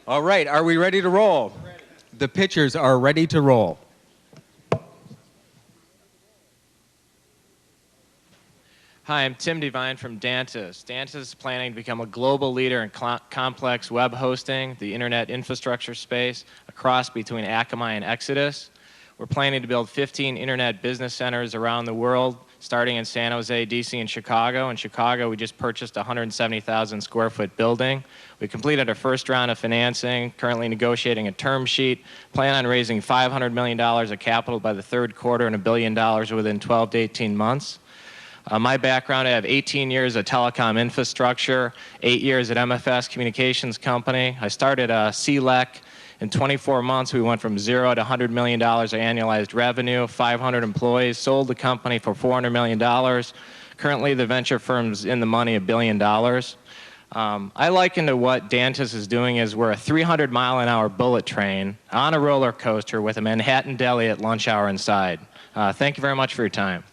All right, are we ready to roll? Ready. The pitchers are ready to roll. Hi, I'm Tim Devine from Dantas. Dantas is planning to become a global leader in complex web hosting, the internet infrastructure space, a cross between Akamai and Exodus. We're planning to build 15 internet business centers around the world, starting in San Jose, DC, and Chicago. In Chicago, we just purchased a 170,000 square foot building. We completed our first round of financing, currently negotiating a term sheet, plan on raising $500 million of capital by the third quarter and $1 billion within 12 to 18 months. My background, I have 18 years of telecom infrastructure, 8 years at MFS Communications Company. I started CLEC. In 24 months, we went from $0 to $100 million of annualized revenue, 500 employees, sold the company for $400 million. Currently, the venture firm's in the money $1 billion. I liken to what Dantas is doing is we're a 300-mile-an-hour bullet train on a roller coaster with a Manhattan deli at lunch hour inside. Thank you very much for your time.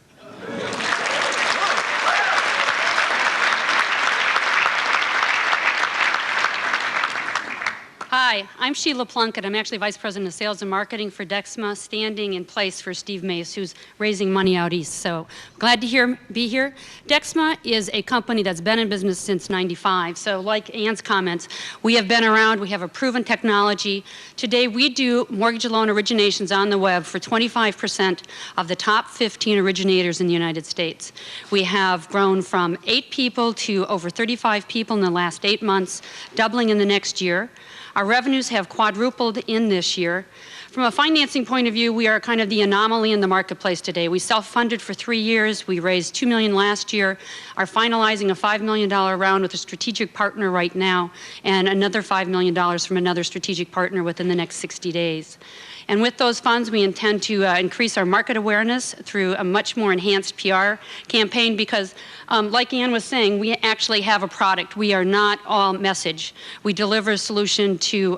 Hi, I'm Sheila Plunkett. I'm actually Vice President of Sales and Marketing for Dexma, standing in place for Steve Mace, who's raising money out east. So glad to be here. Dexma is a company that's been in business since '95. So like Ann's comments, we have been around. We have a proven technology. Today we do mortgage loan originations on the web for 25% of the top 15 originators in the United States. We have grown from 8 people to over 35 people in the last 8 months, doubling in the next year. Our revenues have quadrupled in this year. From a financing point of view, we are kind of the anomaly in the marketplace today. We self-funded for 3 years. We raised $2 million last year, are finalizing a $5 million round with a strategic partner right now, and another $5 million from another strategic partner within the next 60 days. And with those funds, we intend to increase our market awareness through a much more enhanced PR campaign because, like Ann was saying, we actually have a product. We are not all message. We deliver a solution to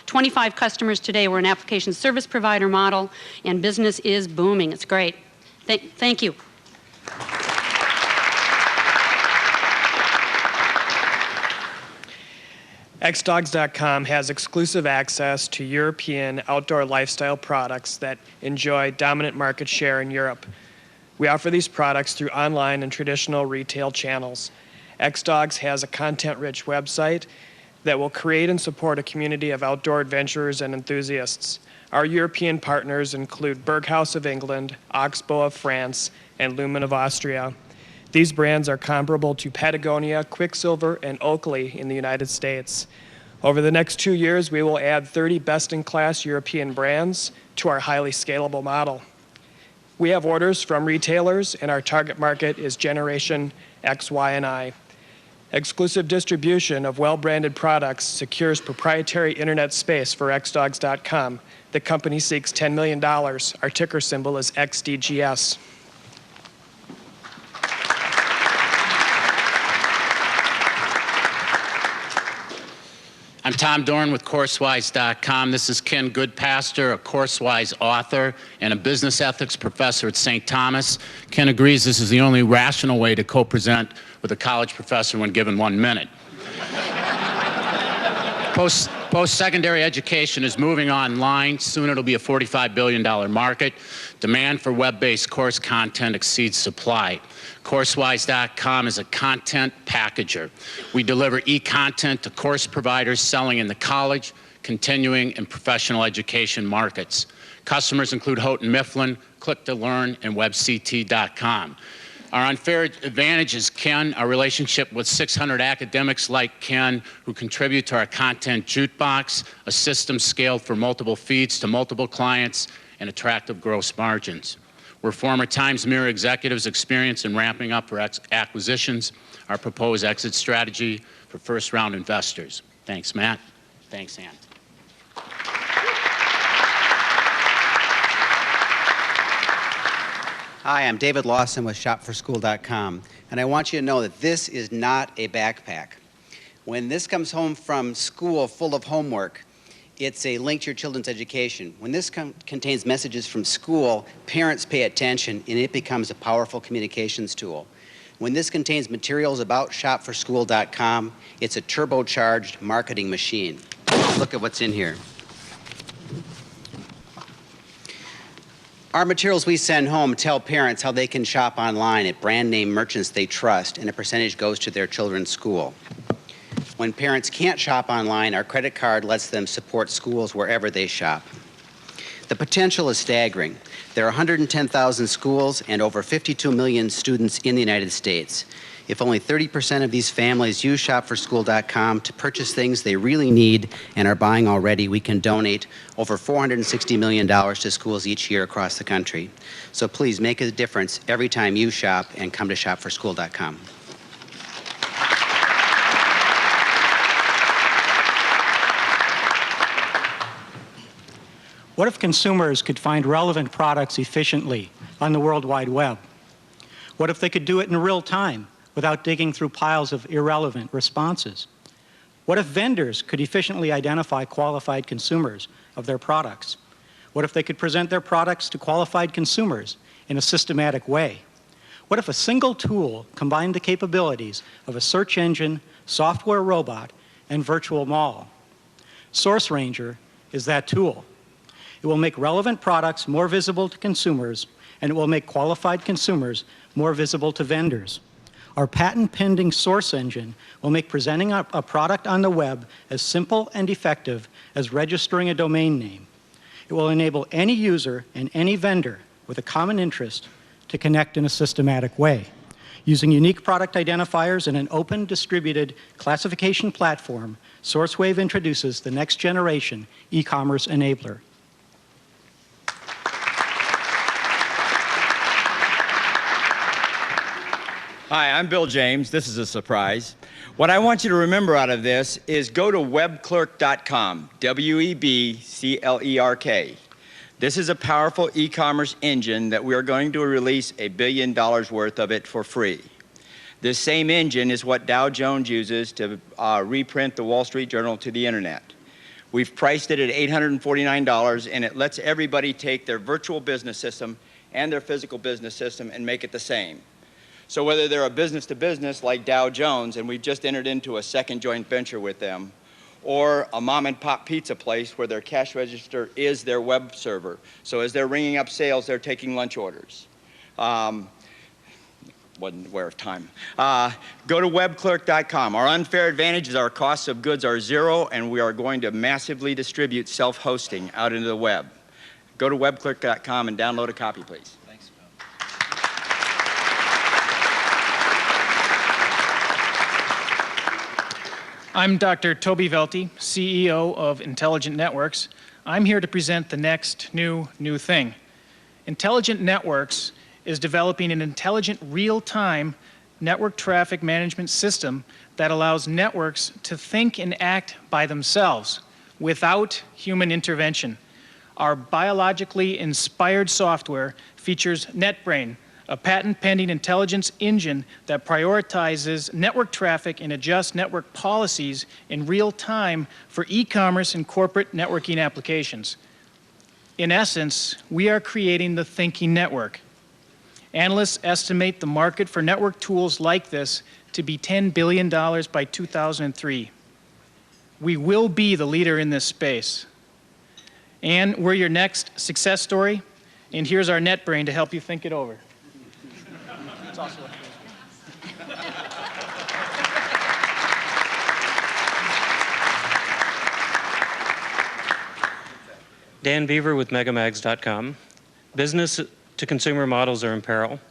25 customers today. We're an application service provider model, and business is booming. It's great. Thank you. Xdogs.com has exclusive access to European outdoor lifestyle products that enjoy dominant market share in Europe. We offer these products through online and traditional retail channels. Xdogs has a content-rich website that will create and support a community of outdoor adventurers and enthusiasts. Our European partners include Berghaus of England, Oxbow of France, and Lumen of Austria. These brands are comparable to Patagonia, Quicksilver, and Oakley in the United States. Over the next 2 years, we will add 30 best-in-class European brands to our highly scalable model. We have orders from retailers, and our target market is Generation X, Y, and I. Exclusive distribution of well-branded products secures proprietary internet space for xdogs.com. The company seeks $10 million. Our ticker symbol is XDGS. I'm Tom Dorn with CourseWise.com. This is Ken Goodpaster, a CourseWise author and a business ethics professor at St. Thomas. Ken agrees this is the only rational way to co-present with a college professor when given 1 minute. Post-secondary education is moving online. Soon it'll be a $45 billion market. Demand for web-based course content exceeds supply. CourseWise.com is a content packager. We deliver e-content to course providers selling in the college, continuing, and professional education markets. Customers include Houghton Mifflin, Click-to-Learn, and WebCT.com. Our unfair advantage is Ken, our relationship with 600 academics like Ken who contribute to our content jukebox, a system scaled for multiple feeds to multiple clients, and attractive gross margins. We're former Times Mirror executives experienced in ramping up our acquisitions, our proposed exit strategy for first-round investors. Thanks, Matt. Thanks, Ann. Hi, I'm David Lawson with shopforschool.com, and I want you to know that this is not a backpack. When this comes home from school full of homework, it's a link to your children's education. When this contains messages from school, parents pay attention, and it becomes a powerful communications tool. When this contains materials about shopforschool.com, it's a turbocharged marketing machine. Look at what's in here. Our materials we send home tell parents how they can shop online at brand name merchants they trust, and a percentage goes to their children's school. When parents can't shop online, our credit card lets them support schools wherever they shop. The potential is staggering. There are 110,000 schools and over 52 million students in the United States. If only 30% of these families use shopforschool.com to purchase things they really need and are buying already, we can donate over $460 million to schools each year across the country. So please make a difference every time you shop and come to shopforschool.com. What if consumers could find relevant products efficiently on the World Wide Web? What if they could do it in real time without digging through piles of irrelevant responses? What if vendors could efficiently identify qualified consumers of their products? What if they could present their products to qualified consumers in a systematic way? What if a single tool combined the capabilities of a search engine, software robot, and virtual mall? Source Ranger is that tool. It will make relevant products more visible to consumers, and it will make qualified consumers more visible to vendors. Our patent-pending Source Engine will make presenting a product on the web as simple and effective as registering a domain name. It will enable any user and any vendor with a common interest to connect in a systematic way. Using unique product identifiers and an open, distributed classification platform, SourceWave introduces the next generation e-commerce enabler. Hi, I'm Bill James. This is a surprise. What I want you to remember out of this is go to webclerk.com, W-E-B-C-L-E-R-K. This is a powerful e-commerce engine that we are going to release $1 billion worth of it for free. This same engine is what Dow Jones uses to reprint the Wall Street Journal to the internet. We've priced it at $849, and it lets everybody take their virtual business system and their physical business system and make it the same. So whether they're a business-to-business like Dow Jones, and we've just entered into a second joint venture with them, or a mom-and-pop pizza place where their cash register is their web server. So as they're ringing up sales, they're taking lunch orders. Wasn't aware of time. Go to webclerk.com. Our unfair advantage is our costs of goods are zero, and we are going to massively distribute self-hosting out into the web. Go to webclick.com and download a copy, please. Thanks, Phil. I'm Dr. Toby Velty, CEO of Intelligent Networks. I'm here to present the next new thing. Intelligent Networks is developing an intelligent real-time network traffic management system that allows networks to think and act by themselves without human intervention. Our biologically inspired software features NetBrain, a patent-pending intelligence engine that prioritizes network traffic and adjusts network policies in real time for e-commerce and corporate networking applications. In essence, we are creating the thinking network. Analysts estimate the market for network tools like this to be $10 billion by 2003. We will be the leader in this space. And we're your next success story, and here's our NetBrain to help you think it over. It's also Dan Beaver with Megamags.com. Business-to-consumer models are in peril.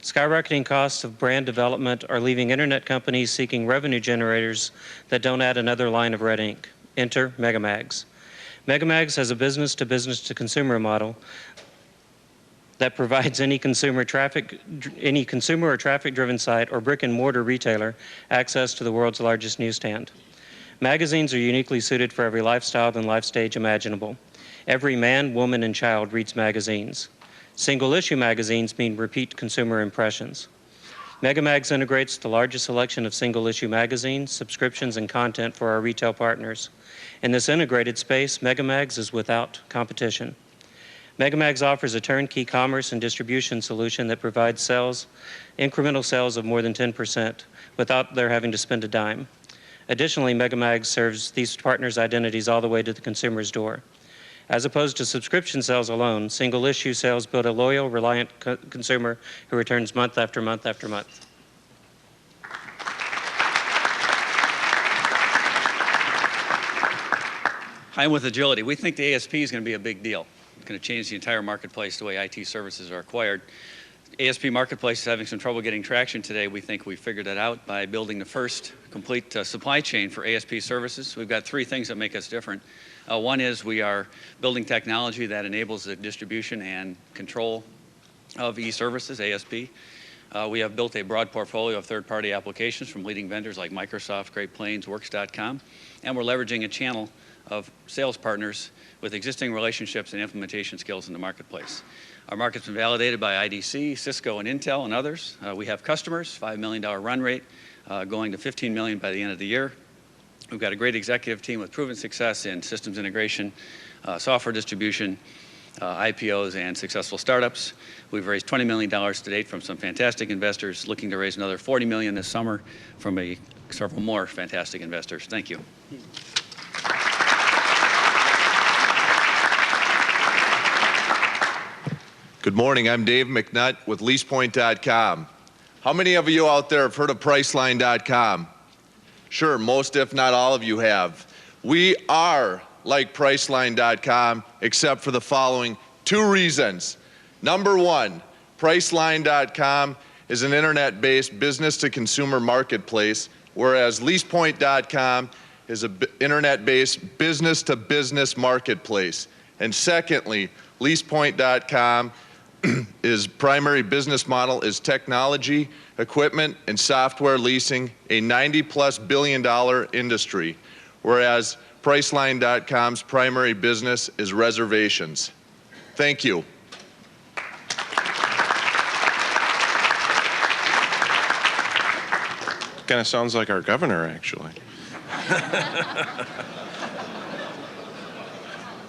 Skyrocketing costs of brand development are leaving internet companies seeking revenue generators that don't add another line of red ink. Enter Megamags. Megamags has a business-to-consumer model that provides any consumer or traffic-driven site or brick-and-mortar retailer access to the world's largest newsstand. Magazines are uniquely suited for every lifestyle and life stage imaginable. Every man, woman, and child reads magazines. Single-issue magazines mean repeat consumer impressions. Megamags integrates the largest selection of single-issue magazines, subscriptions, and content for our retail partners. In this integrated space, Megamags is without competition. Megamags offers a turnkey commerce and distribution solution that provides incremental sales of more than 10% without their having to spend a dime. Additionally, Megamags serves these partners' identities all the way to the consumer's door. As opposed to subscription sales alone, single-issue sales build a loyal, reliant consumer who returns month after month after month. Hi, I'm with Agility. We think the ASP is going to be a big deal. It's going to change the entire marketplace, the way IT services are acquired. ASP Marketplace is having some trouble getting traction today. We think we figured that out by building the first complete supply chain for ASP services. We've got three things that make us different. One is we are building technology that enables the distribution and control of e-services, ASP. We have built a broad portfolio of third-party applications from leading vendors like Microsoft, Great Plains, Works.com, and we're leveraging a channel of sales partners with existing relationships and implementation skills in the marketplace. Our market's been validated by IDC, Cisco, and Intel, and others. We have customers, $5 million run rate, going to $15 million by the end of the year. We've got a great executive team with proven success in systems integration, software distribution, IPOs, and successful startups. We've raised $20 million to date from some fantastic investors, looking to raise another $40 million this summer from several more fantastic investors. Thank you. Good morning, I'm Dave McNutt with LeasePoint.com. How many of you out there have heard of Priceline.com? Sure, most if not all of you have. We are like Priceline.com except for the following two reasons. Number one, Priceline.com is an internet-based business-to-consumer marketplace, whereas LeasePoint.com is an internet-based business-to-business marketplace. And secondly, LeasePoint.com his primary business model is technology, equipment, and software leasing, a $90+ billion industry, whereas Priceline.com's primary business is reservations. Thank you. Kind of sounds like our governor, actually.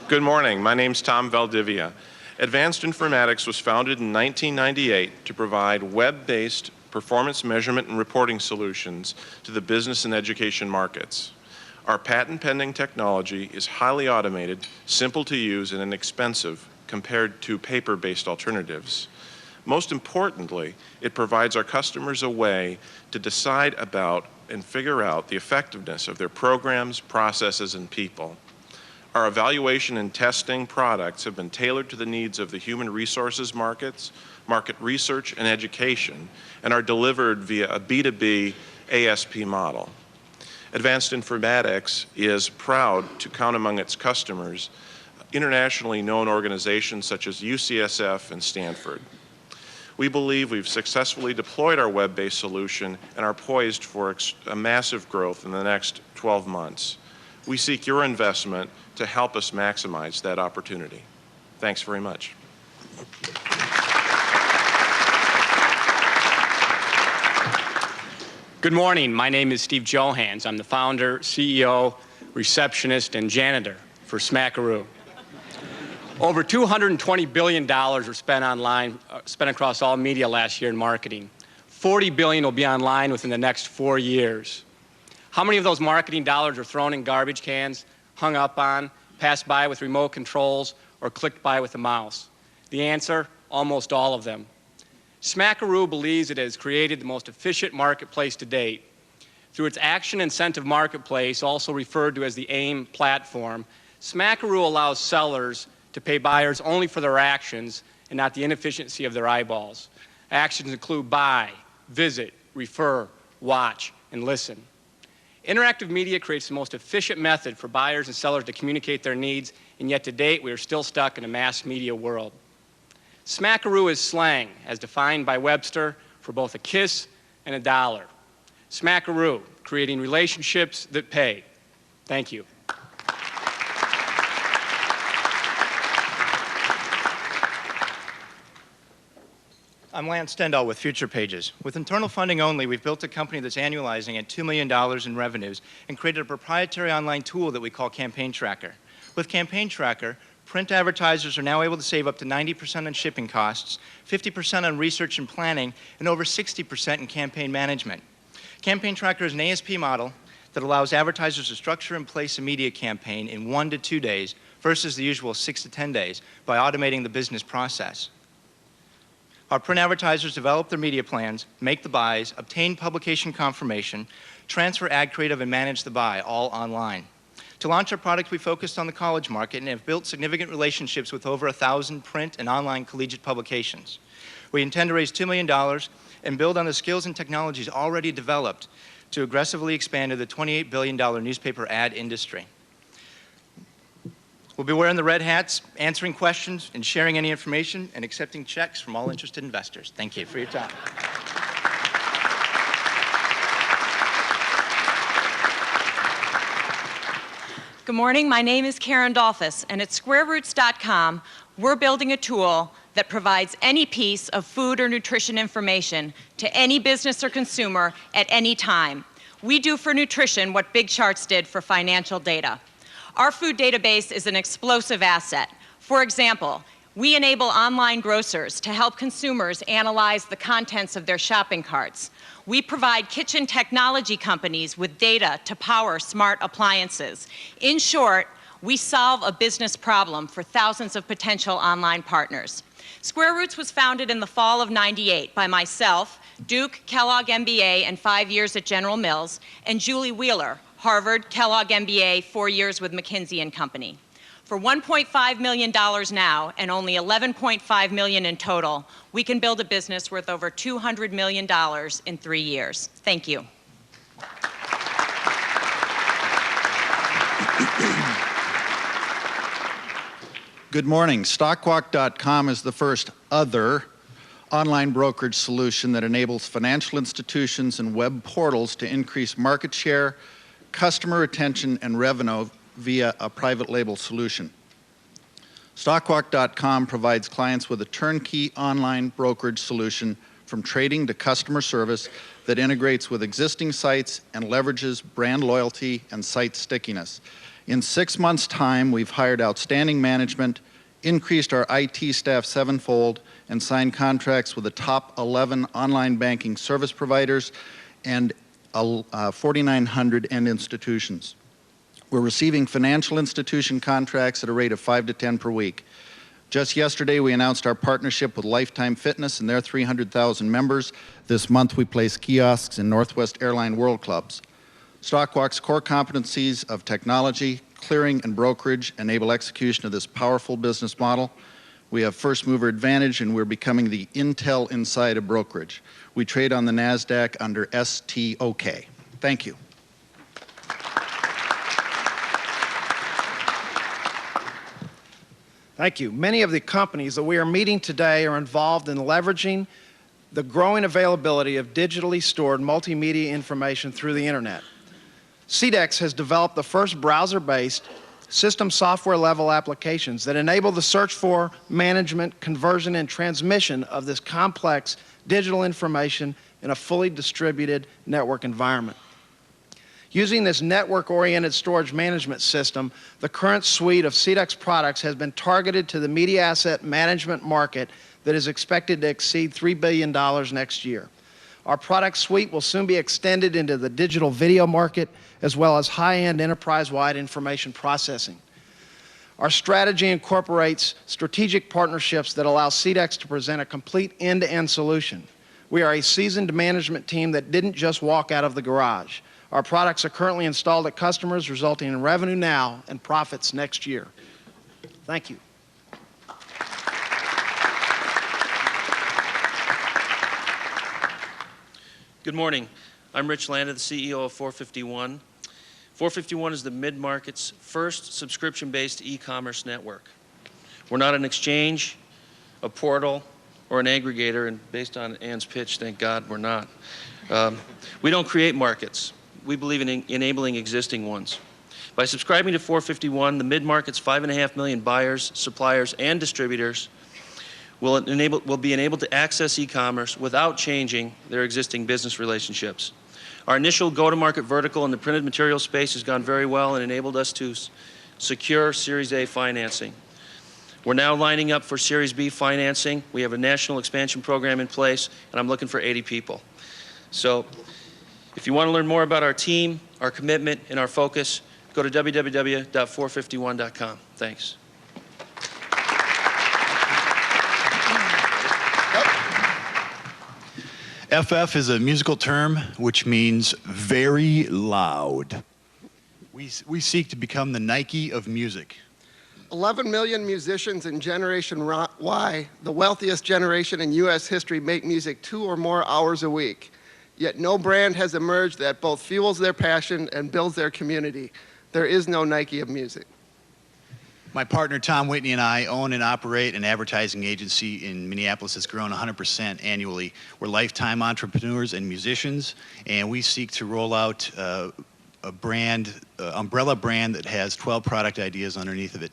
Good morning. My name's Tom Valdivia. Advanced Informatics was founded in 1998 to provide web-based performance measurement and reporting solutions to the business and education markets. Our patent-pending technology is highly automated, simple to use, and inexpensive compared to paper-based alternatives. Most importantly, it provides our customers a way to decide about and figure out the effectiveness of their programs, processes, and people. Our evaluation and testing products have been tailored to the needs of the human resources markets, market research, and education, and are delivered via a B2B ASP model. Advanced Informatics is proud to count among its customers internationally known organizations such as UCSF and Stanford. We believe we've successfully deployed our web-based solution and are poised for a massive growth in the next 12 months. We seek your investment to help us maximize that opportunity. Thanks very much. Good morning. My name is Steve Johans. I'm the founder, CEO, receptionist, and janitor for Smackaroo. Over $220 billion were spent online, spent across all media last year in marketing. $40 billion will be online within the next 4 years. How many of those marketing dollars are thrown in garbage cans, hung up on, passed by with remote controls, or clicked by with a mouse? The answer, almost all of them. Smackaroo believes it has created the most efficient marketplace to date. Through its action incentive marketplace, also referred to as the AIM platform, Smackaroo allows sellers to pay buyers only for their actions and not the inefficiency of their eyeballs. Actions include buy, visit, refer, watch, and listen. Interactive media creates the most efficient method for buyers and sellers to communicate their needs, and yet to date we are still stuck in a mass media world. Smackaroo is slang, as defined by Webster, for both a kiss and a dollar. Smackaroo, creating relationships that pay. Thank you. I'm Lance Stendhal with Future Pages. With internal funding only, we've built a company that's annualizing at $2 million in revenues and created a proprietary online tool that we call Campaign Tracker. With Campaign Tracker, print advertisers are now able to save up to 90% on shipping costs, 50% on research and planning, and over 60% in campaign management. Campaign Tracker is an ASP model that allows advertisers to structure and place a media campaign in 1 to 2 days versus the usual 6 to 10 days by automating the business process. Our print advertisers develop their media plans, make the buys, obtain publication confirmation, transfer ad creative, and manage the buy, all online. To launch our product, we focused on the college market and have built significant relationships with over 1,000 print and online collegiate publications. We intend to raise $2 million and build on the skills and technologies already developed to aggressively expand to the $28 billion newspaper ad industry. We'll be wearing the red hats, answering questions, and sharing any information, and accepting checks from all interested investors. Thank you for your time. Good morning. My name is Karen Dolphus, and at SquareRoots.com, we're building a tool that provides any piece of food or nutrition information to any business or consumer at any time. We do for nutrition what Big Charts did for financial data. Our food database is an explosive asset. For example, we enable online grocers to help consumers analyze the contents of their shopping carts. We provide kitchen technology companies with data to power smart appliances. In short, we solve a business problem for thousands of potential online partners. SquareRoots was founded in the fall of '98 by myself, Duke, Kellogg MBA, and 5 years at General Mills, and Julie Wheeler, Harvard, Kellogg MBA, 4 years with McKinsey & Company. For $1.5 million now and only $11.5 million in total, we can build a business worth over $200 million in 3 years. Thank you. Good morning. Stockwalk.com is the first other online brokerage solution that enables financial institutions and web portals to increase market share, customer retention, and revenue via a private label solution. Stockwalk.com provides clients with a turnkey online brokerage solution from trading to customer service that integrates with existing sites and leverages brand loyalty and site stickiness. In 6 months' time, we've hired outstanding management, increased our IT staff 7-fold, and signed contracts with the top 11 online banking service providers and 4,900 end institutions. We're receiving financial institution contracts at a rate of 5 to 10 per week. Just yesterday, we announced our partnership with Lifetime Fitness and their 300,000 members. This month, we placed kiosks in Northwest Airline World Clubs. Stockwalk's core competencies of technology, clearing, and brokerage enable execution of this powerful business model. We have first mover advantage, and we're becoming the Intel inside of brokerage. We trade on the NASDAQ under STOK. Thank you. Thank you. Many of the companies that we are meeting today are involved in leveraging the growing availability of digitally stored multimedia information through the internet. CDEX has developed the first browser-based system software-level applications that enable the search for, management, conversion, and transmission of this complex digital information in a fully distributed network environment. Using this network-oriented storage management system, the current suite of CDEX products has been targeted to the media asset management market that is expected to exceed $3 billion next year. Our product suite will soon be extended into the digital video market, as well as high-end enterprise-wide information processing. Our strategy incorporates strategic partnerships that allow CDEX to present a complete end-to-end solution. We are a seasoned management team that didn't just walk out of the garage. Our products are currently installed at customers, resulting in revenue now and profits next year. Thank you. Good morning. I'm Rich Landa, the CEO of 451. 451 is the mid-market's first subscription-based e-commerce network. We're not an exchange, a portal, or an aggregator, and based on Ann's pitch, thank God we're not. We don't create markets. We believe in enabling existing ones. By subscribing to 451, the mid-market's 5.5 million buyers, suppliers, and distributors will be enabled to access e-commerce without changing their existing business relationships. Our initial go-to-market vertical in the printed material space has gone very well and enabled us to secure Series A financing. We're now lining up for Series B financing. We have a national expansion program in place, and I'm looking for 80 people. So if you want to learn more about our team, our commitment, and our focus, go to www.451.com. Thanks. FF is a musical term which means very loud. We seek to become the Nike of music. 11 million musicians in Generation Y, the wealthiest generation in U.S. history, make music 2 or more hours a week. Yet no brand has emerged that both fuels their passion and builds their community. There is no Nike of music. My partner Tom Whitney and I own and operate an advertising agency in Minneapolis that's grown 100% annually. We're lifetime entrepreneurs and musicians, and we seek to roll out a brand, umbrella brand that has 12 product ideas underneath of it.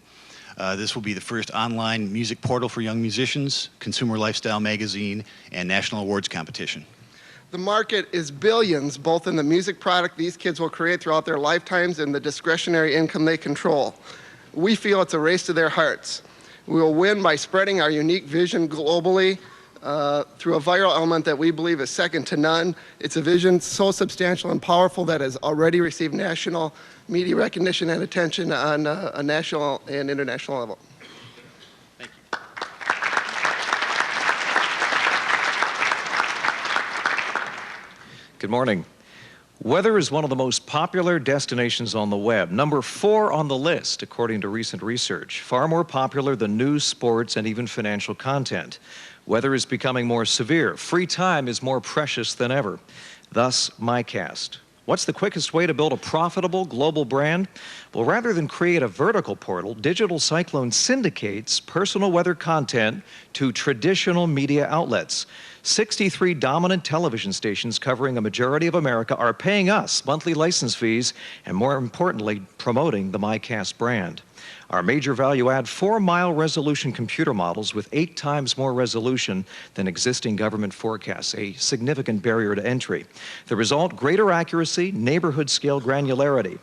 This will be the first online music portal for young musicians, consumer lifestyle magazine, and national awards competition. The market is billions, both in the music product these kids will create throughout their lifetimes and the discretionary income they control. We feel it's a race to their hearts. We will win by spreading our unique vision globally through a viral element that we believe is second to none. It's a vision so substantial and powerful that has already received national media recognition and attention on a national and international level. Thank you. Good morning. Weather is one of the most popular destinations on the web, number 4 on the list, according to recent research, far more popular than news, sports, and even financial content. Weather is becoming more severe. Free time is more precious than ever. Thus, MyCast. What's the quickest way to build a profitable global brand? Well, rather than create a vertical portal, Digital Cyclone syndicates personal weather content to traditional media outlets. 63 dominant television stations covering a majority of America are paying us monthly license fees and, more importantly, promoting the MyCast brand. Our major value add 4-mile resolution computer models with 8 times more resolution than existing government forecasts, a significant barrier to entry. The result, greater accuracy, neighborhood scale granularity.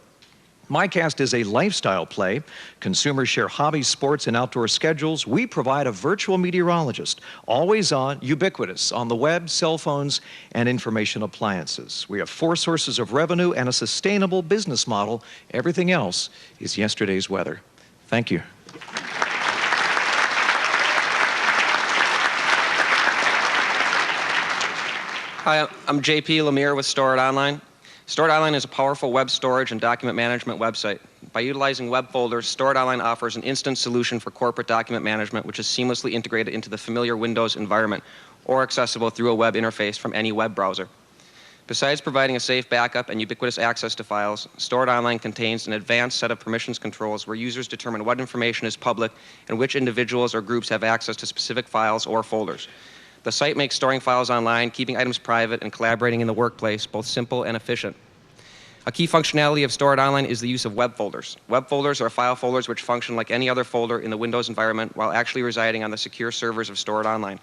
MyCast is a lifestyle play. Consumers share hobbies, sports, and outdoor schedules. We provide a virtual meteorologist, always on, ubiquitous, on the web, cell phones, and information appliances. We have 4 sources of revenue and a sustainable business model. Everything else is yesterday's weather. Thank you. Hi, I'm JP Lemire with Store It Online. Store It Online is a powerful web storage and document management website By utilizing web folders, Stored Online offers an instant solution for corporate document management, which is seamlessly integrated into the familiar Windows environment or accessible through a web interface from any web browser. Besides providing a safe backup and ubiquitous access to files, Stored Online contains an advanced set of permissions controls where users determine what information is public and which individuals or groups have access to specific files or folders. The site makes storing files online, keeping items private, and collaborating in the workplace both simple and efficient. A key functionality of Stored Online is the use of web folders. Web folders are file folders which function like any other folder in the Windows environment while actually residing on the secure servers of Stored Online.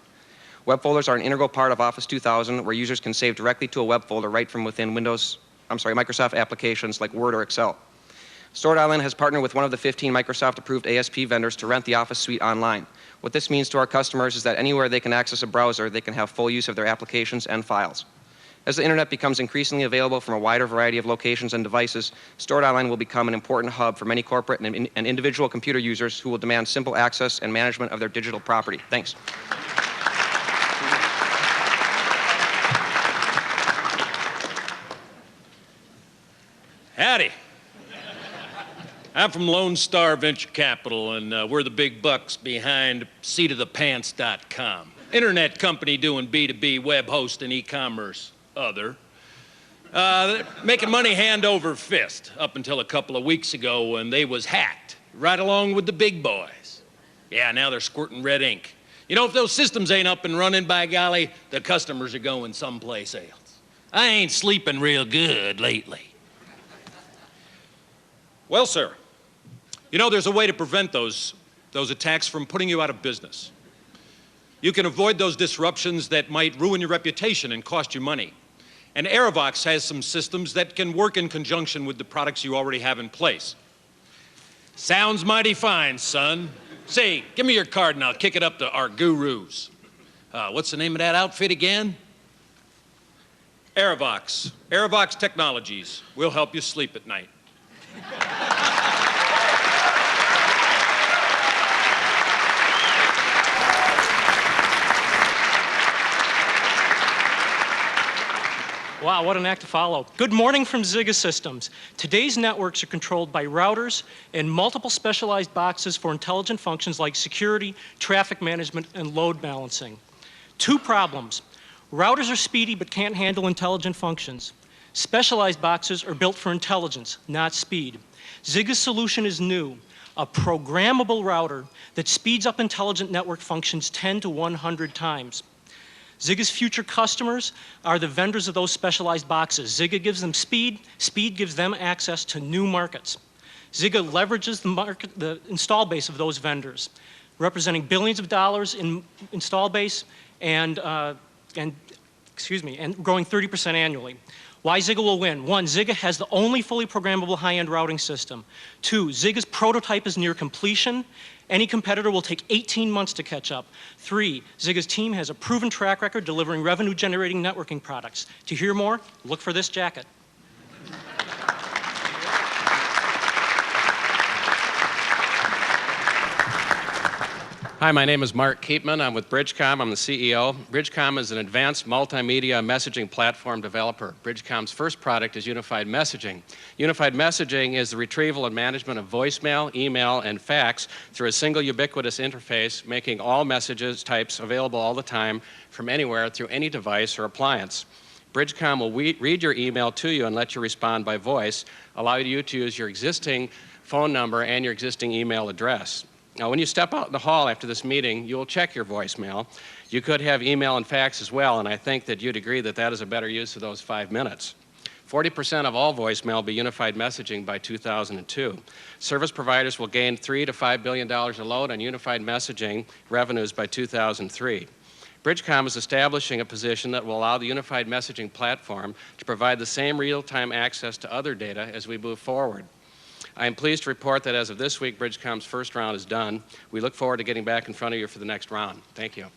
Web folders are an integral part of Office 2000 where users can save directly to a web folder right from within Microsoft applications like Word or Excel. Stored Online has partnered with one of the 15 Microsoft-approved ASP vendors to rent the Office suite online. What this means to our customers is that anywhere they can access a browser, they can have full use of their applications and files. As the internet becomes increasingly available from a wider variety of locations and devices, Stored Online will become an important hub for many corporate and individual computer users who will demand simple access and management of their digital property. Thanks. Howdy. I'm from Lone Star Venture Capital, and we're the big bucks behind seatofthepants.com. Internet company doing B2B web hosting, e-commerce, making money hand over fist up until a couple of weeks ago when they was hacked, right along with the big boys. Yeah, now they're squirting red ink. You know, if those systems ain't up and running, by golly, the customers are going someplace else. I ain't sleeping real good lately. Well, sir, you know, there's a way to prevent those attacks from putting you out of business. You can avoid those disruptions that might ruin your reputation and cost you money. And Aerovox has some systems that can work in conjunction with the products you already have in place. Sounds mighty fine, son. Say, give me your card and I'll kick it up to our gurus. What's the name of that outfit again? Aerovox. Aerovox Technologies. We'll help you sleep at night. Wow, what an act to follow. Good morning from Zigga Systems. Today's networks are controlled by routers and multiple specialized boxes for intelligent functions like security, traffic management, and load balancing. Two problems. Routers are speedy but can't handle intelligent functions. Specialized boxes are built for intelligence, not speed. Zigga's solution is new, a programmable router that speeds up intelligent network functions 10 to 100 times. Zigga's future customers are the vendors of those specialized boxes. Zigga gives them speed, speed gives them access to new markets. Zigga leverages the install base of those vendors, representing billions of dollars in install base and growing 30% annually. Why Zigga will win? One, Zigga has the only fully programmable high-end routing system. Two, Zigga's prototype is near completion. Any competitor will take 18 months to catch up. Three, Zigga's team has a proven track record delivering revenue-generating networking products. To hear more, look for this jacket. Hi, my name is Mark Keepman. I'm with Bridgecom. I'm the CEO. Bridgecom is an advanced multimedia messaging platform developer. Bridgecom's first product is Unified Messaging. Unified Messaging is the retrieval and management of voicemail, email, and fax through a single ubiquitous interface, making all messages types available all the time from anywhere through any device or appliance. Bridgecom will read your email to you and let you respond by voice, allow you to use your existing phone number and your existing email address. Now, when you step out in the hall after this meeting, you'll check your voicemail. You could have email and fax as well, and I think that you'd agree that that is a better use of those 5 minutes. 40% of all voicemail will be unified messaging by 2002. Service providers will gain $3 to $5 billion a load on unified messaging revenues by 2003. Bridgecom is establishing a position that will allow the unified messaging platform to provide the same real-time access to other data as we move forward. I am pleased to report that as of this week, Bridgecom's first round is done. We look forward to getting back in front of you for the next round. Thank you.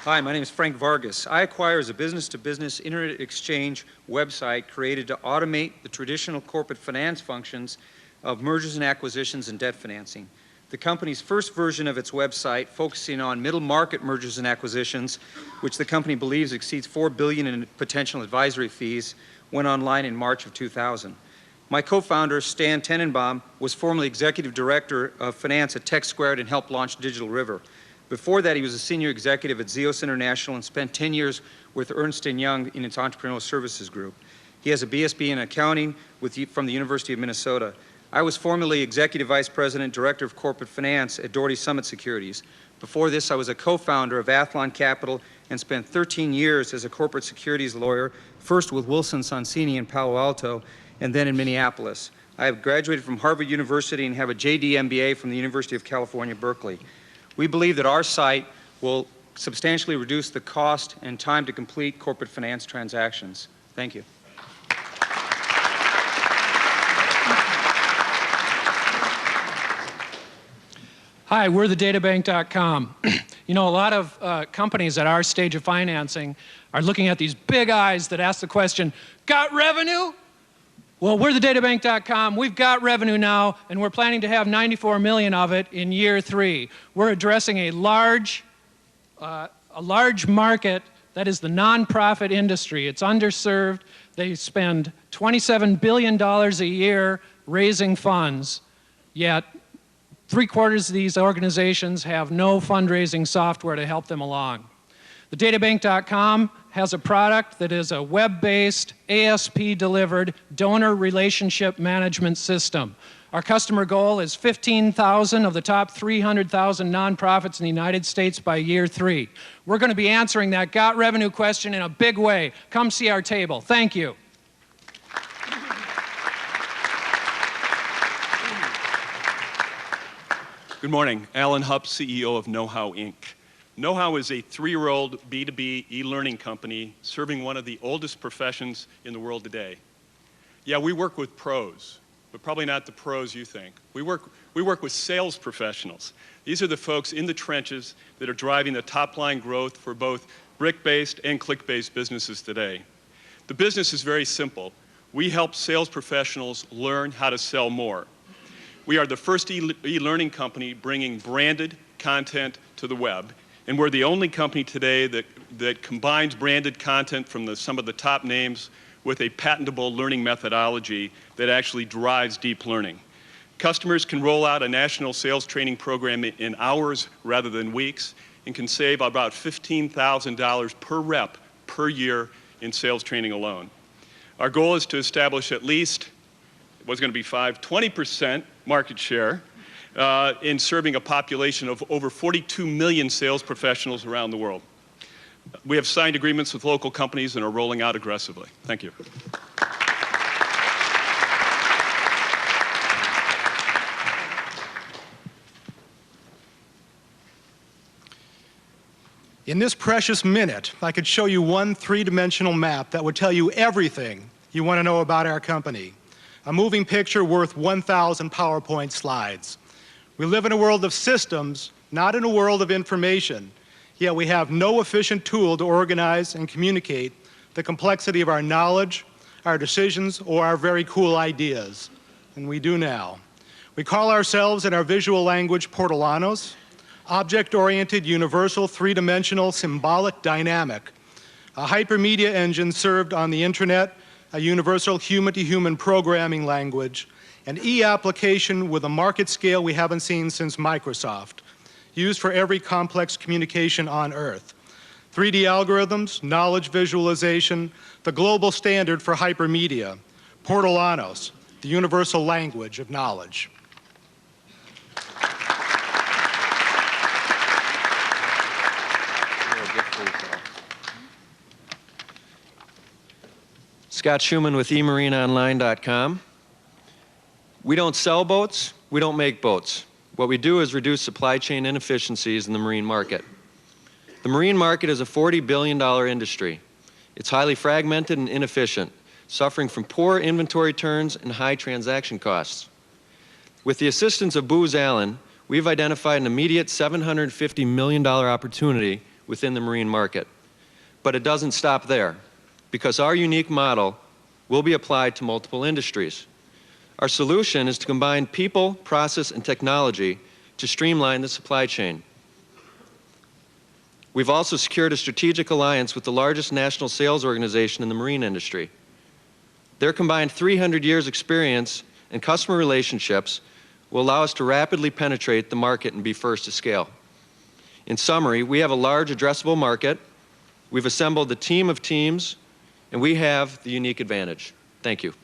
Hi, my name is Frank Vargas. iAcquire is a business-to-business internet exchange website created to automate the traditional corporate finance functions of mergers and acquisitions and debt financing. the company's first version of its website, focusing on middle market mergers and acquisitions, which the company believes exceeds $4 billion in potential advisory fees, went online in March of 2000. My co-founder, Stan Tenenbaum, was formerly executive director of finance at TechSquared and helped launch Digital River. Before that, he was a senior executive at Zeos International and spent 10 years with Ernst & Young in its entrepreneurial services group. He has a BSB in accounting from the University of Minnesota. I was formerly executive vice president, director of corporate finance at Doherty Summit Securities. Before this, I was a co-founder of Athlon Capital and spent 13 years as a corporate securities lawyer, first with Wilson Sonsini in Palo Alto and then in Minneapolis. I have graduated from Harvard University and have a JD MBA from the University of California, Berkeley. We believe that our site will substantially reduce the cost and time to complete corporate finance transactions. Thank you. Hi, we're thedatabank.com. You know, a lot of companies at our stage of financing are looking at these big eyes that ask the question, got revenue? Well, we're thedatabank.com. We've got revenue now, and we're planning to have 94 million of it in year 3. We're addressing a large market that is the nonprofit industry. It's underserved. They spend $27 billion a year raising funds, yet 3/4 of these organizations have no fundraising software to help them along. TheDataBank.com has a product that is a web-based, ASP-delivered donor relationship management system. Our customer goal is 15,000 of the top 300,000 nonprofits in the United States by year 3. We're going to be answering that got revenue question in a big way. Come see our table. Thank you. Good morning. Alan Hupp, CEO of Know-How Inc. Know-How is a 3-year-old B2B e-learning company serving one of the oldest professions in the world today. Yeah, we work with pros, but probably not the pros you think. We work with sales professionals. These are the folks in the trenches that are driving the top-line growth for both brick-based and click-based businesses today. The business is very simple. We help sales professionals learn how to sell more. We are the first e-learning company bringing branded content to the web, and we're the only company today that combines branded content from some of the top names with a patentable learning methodology that actually drives deep learning. Customers can roll out a national sales training program in hours rather than weeks and can save about $15,000 per rep per year in sales training alone. Our goal is to establish at least, it was going to be 20% market share in serving a population of over 42 million sales professionals around the world. We have signed agreements with local companies and are rolling out aggressively. Thank you. In this precious minute, I could show you one 3-dimensional map that would tell you everything you want to know about our company. A moving picture worth 1,000 PowerPoint slides. We live in a world of systems, not in a world of information, yet we have no efficient tool to organize and communicate the complexity of our knowledge, our decisions, or our very cool ideas. And we do now. We call ourselves in our visual language Portolanos, object-oriented, universal, 3-dimensional, symbolic, dynamic, a hypermedia engine served on the internet, a universal human-to-human programming language, an e-application with a market scale we haven't seen since Microsoft, used for every complex communication on Earth. 3D algorithms, knowledge visualization, the global standard for hypermedia, Portolanos, the universal language of knowledge. Scott Schumann with eMarineOnline.com. We don't sell boats, we don't make boats. What we do is reduce supply chain inefficiencies in the marine market. The marine market is a $40 billion industry. It's highly fragmented and inefficient, suffering from poor inventory turns and high transaction costs. With the assistance of Booz Allen, we've identified an immediate $750 million opportunity within the marine market. But it doesn't stop there, because our unique model will be applied to multiple industries. Our solution is to combine people, process, and technology to streamline the supply chain. We've also secured a strategic alliance with the largest national sales organization in the marine industry. Their combined 300 years experience and customer relationships will allow us to rapidly penetrate the market and be first to scale. In summary, we have a large addressable market, we've assembled the team of teams, and we have the unique advantage. Thank you.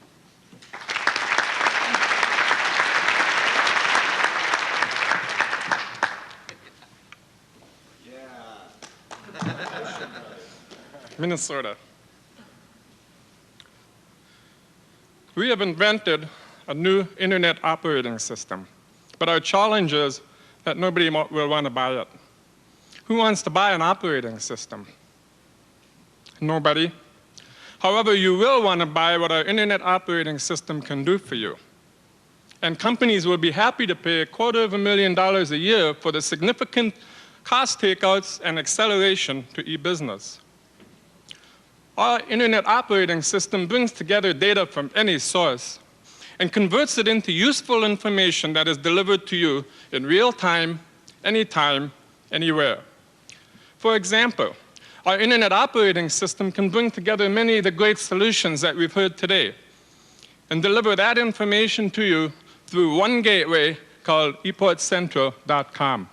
Minnesota. We have invented a new internet operating system, but our challenge is that nobody will want to buy it. Who wants to buy an operating system? Nobody. However, you will want to buy what our internet operating system can do for you. And companies will be happy to pay $250,000 a year for the significant cost takeouts and acceleration to e-business. Our internet operating system brings together data from any source and converts it into useful information that is delivered to you in real time, anytime, anywhere. For example, our internet operating system can bring together many of the great solutions that we've heard today and deliver that information to you through one gateway called eportcentral.com.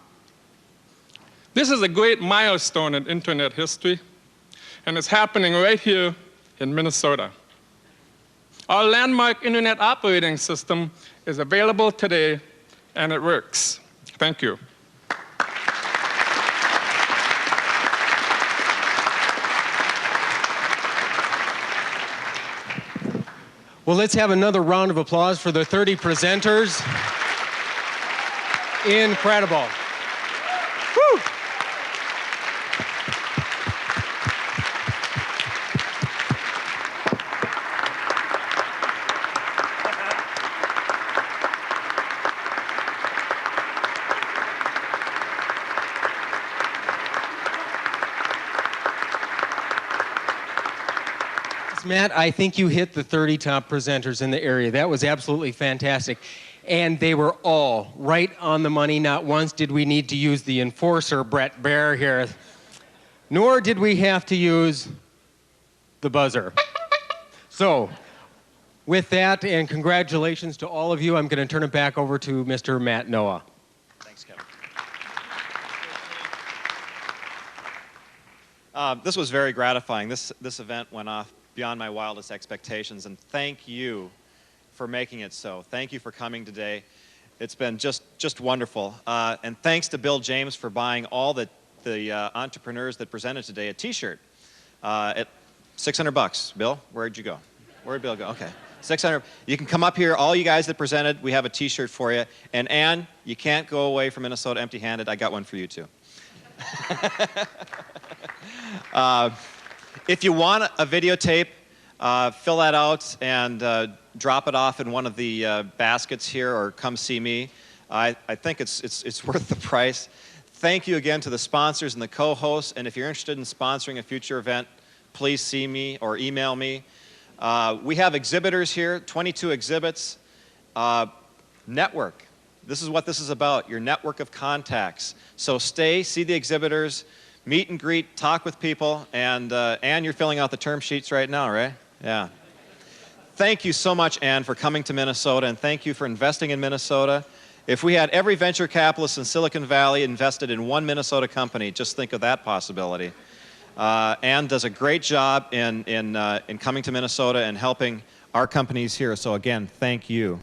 This is a great milestone in internet history, and it's happening right here in Minnesota. Our landmark internet operating system is available today, and it works. Thank you. Well, let's have another round of applause for the 30 presenters. Incredible. Woo! Matt, I think you hit the 30 top presenters in the area. That was absolutely fantastic. And they were all right on the money. Not once did we need to use the enforcer, Brett Baer here, nor did we have to use the buzzer. So, with that, and congratulations to all of you, I'm going to turn it back over to Mr. Matt Noah. Thanks, Kevin. This was very gratifying. This event went off beyond my wildest expectations, and thank you for making it so. Thank you for coming today. It's been just wonderful. And thanks to Bill James for buying all the entrepreneurs that presented today a t-shirt at $600. Bill, where'd you go? Where'd Bill go? Okay. 600. You can come up here, all you guys that presented, we have a t-shirt for you. And Ann, you can't go away from Minnesota empty-handed. I got one for you too. If you want a videotape, fill that out and drop it off in one of the baskets here, or come see me. I think it's worth the price. Thank you again to the sponsors and the co-hosts, and if you're interested in sponsoring a future event, please see me or email me. We have exhibitors here, 22 exhibits. Network. This is what this is about, your network of contacts. So stay, see the exhibitors, meet and greet, talk with people, and Ann, you're filling out the term sheets right now, right? Yeah. Thank you so much, Ann, for coming to Minnesota, and thank you for investing in Minnesota. If we had every venture capitalist in Silicon Valley invested in one Minnesota company, just think of that possibility. Ann does a great job in coming to Minnesota and helping our companies here. So again, thank you.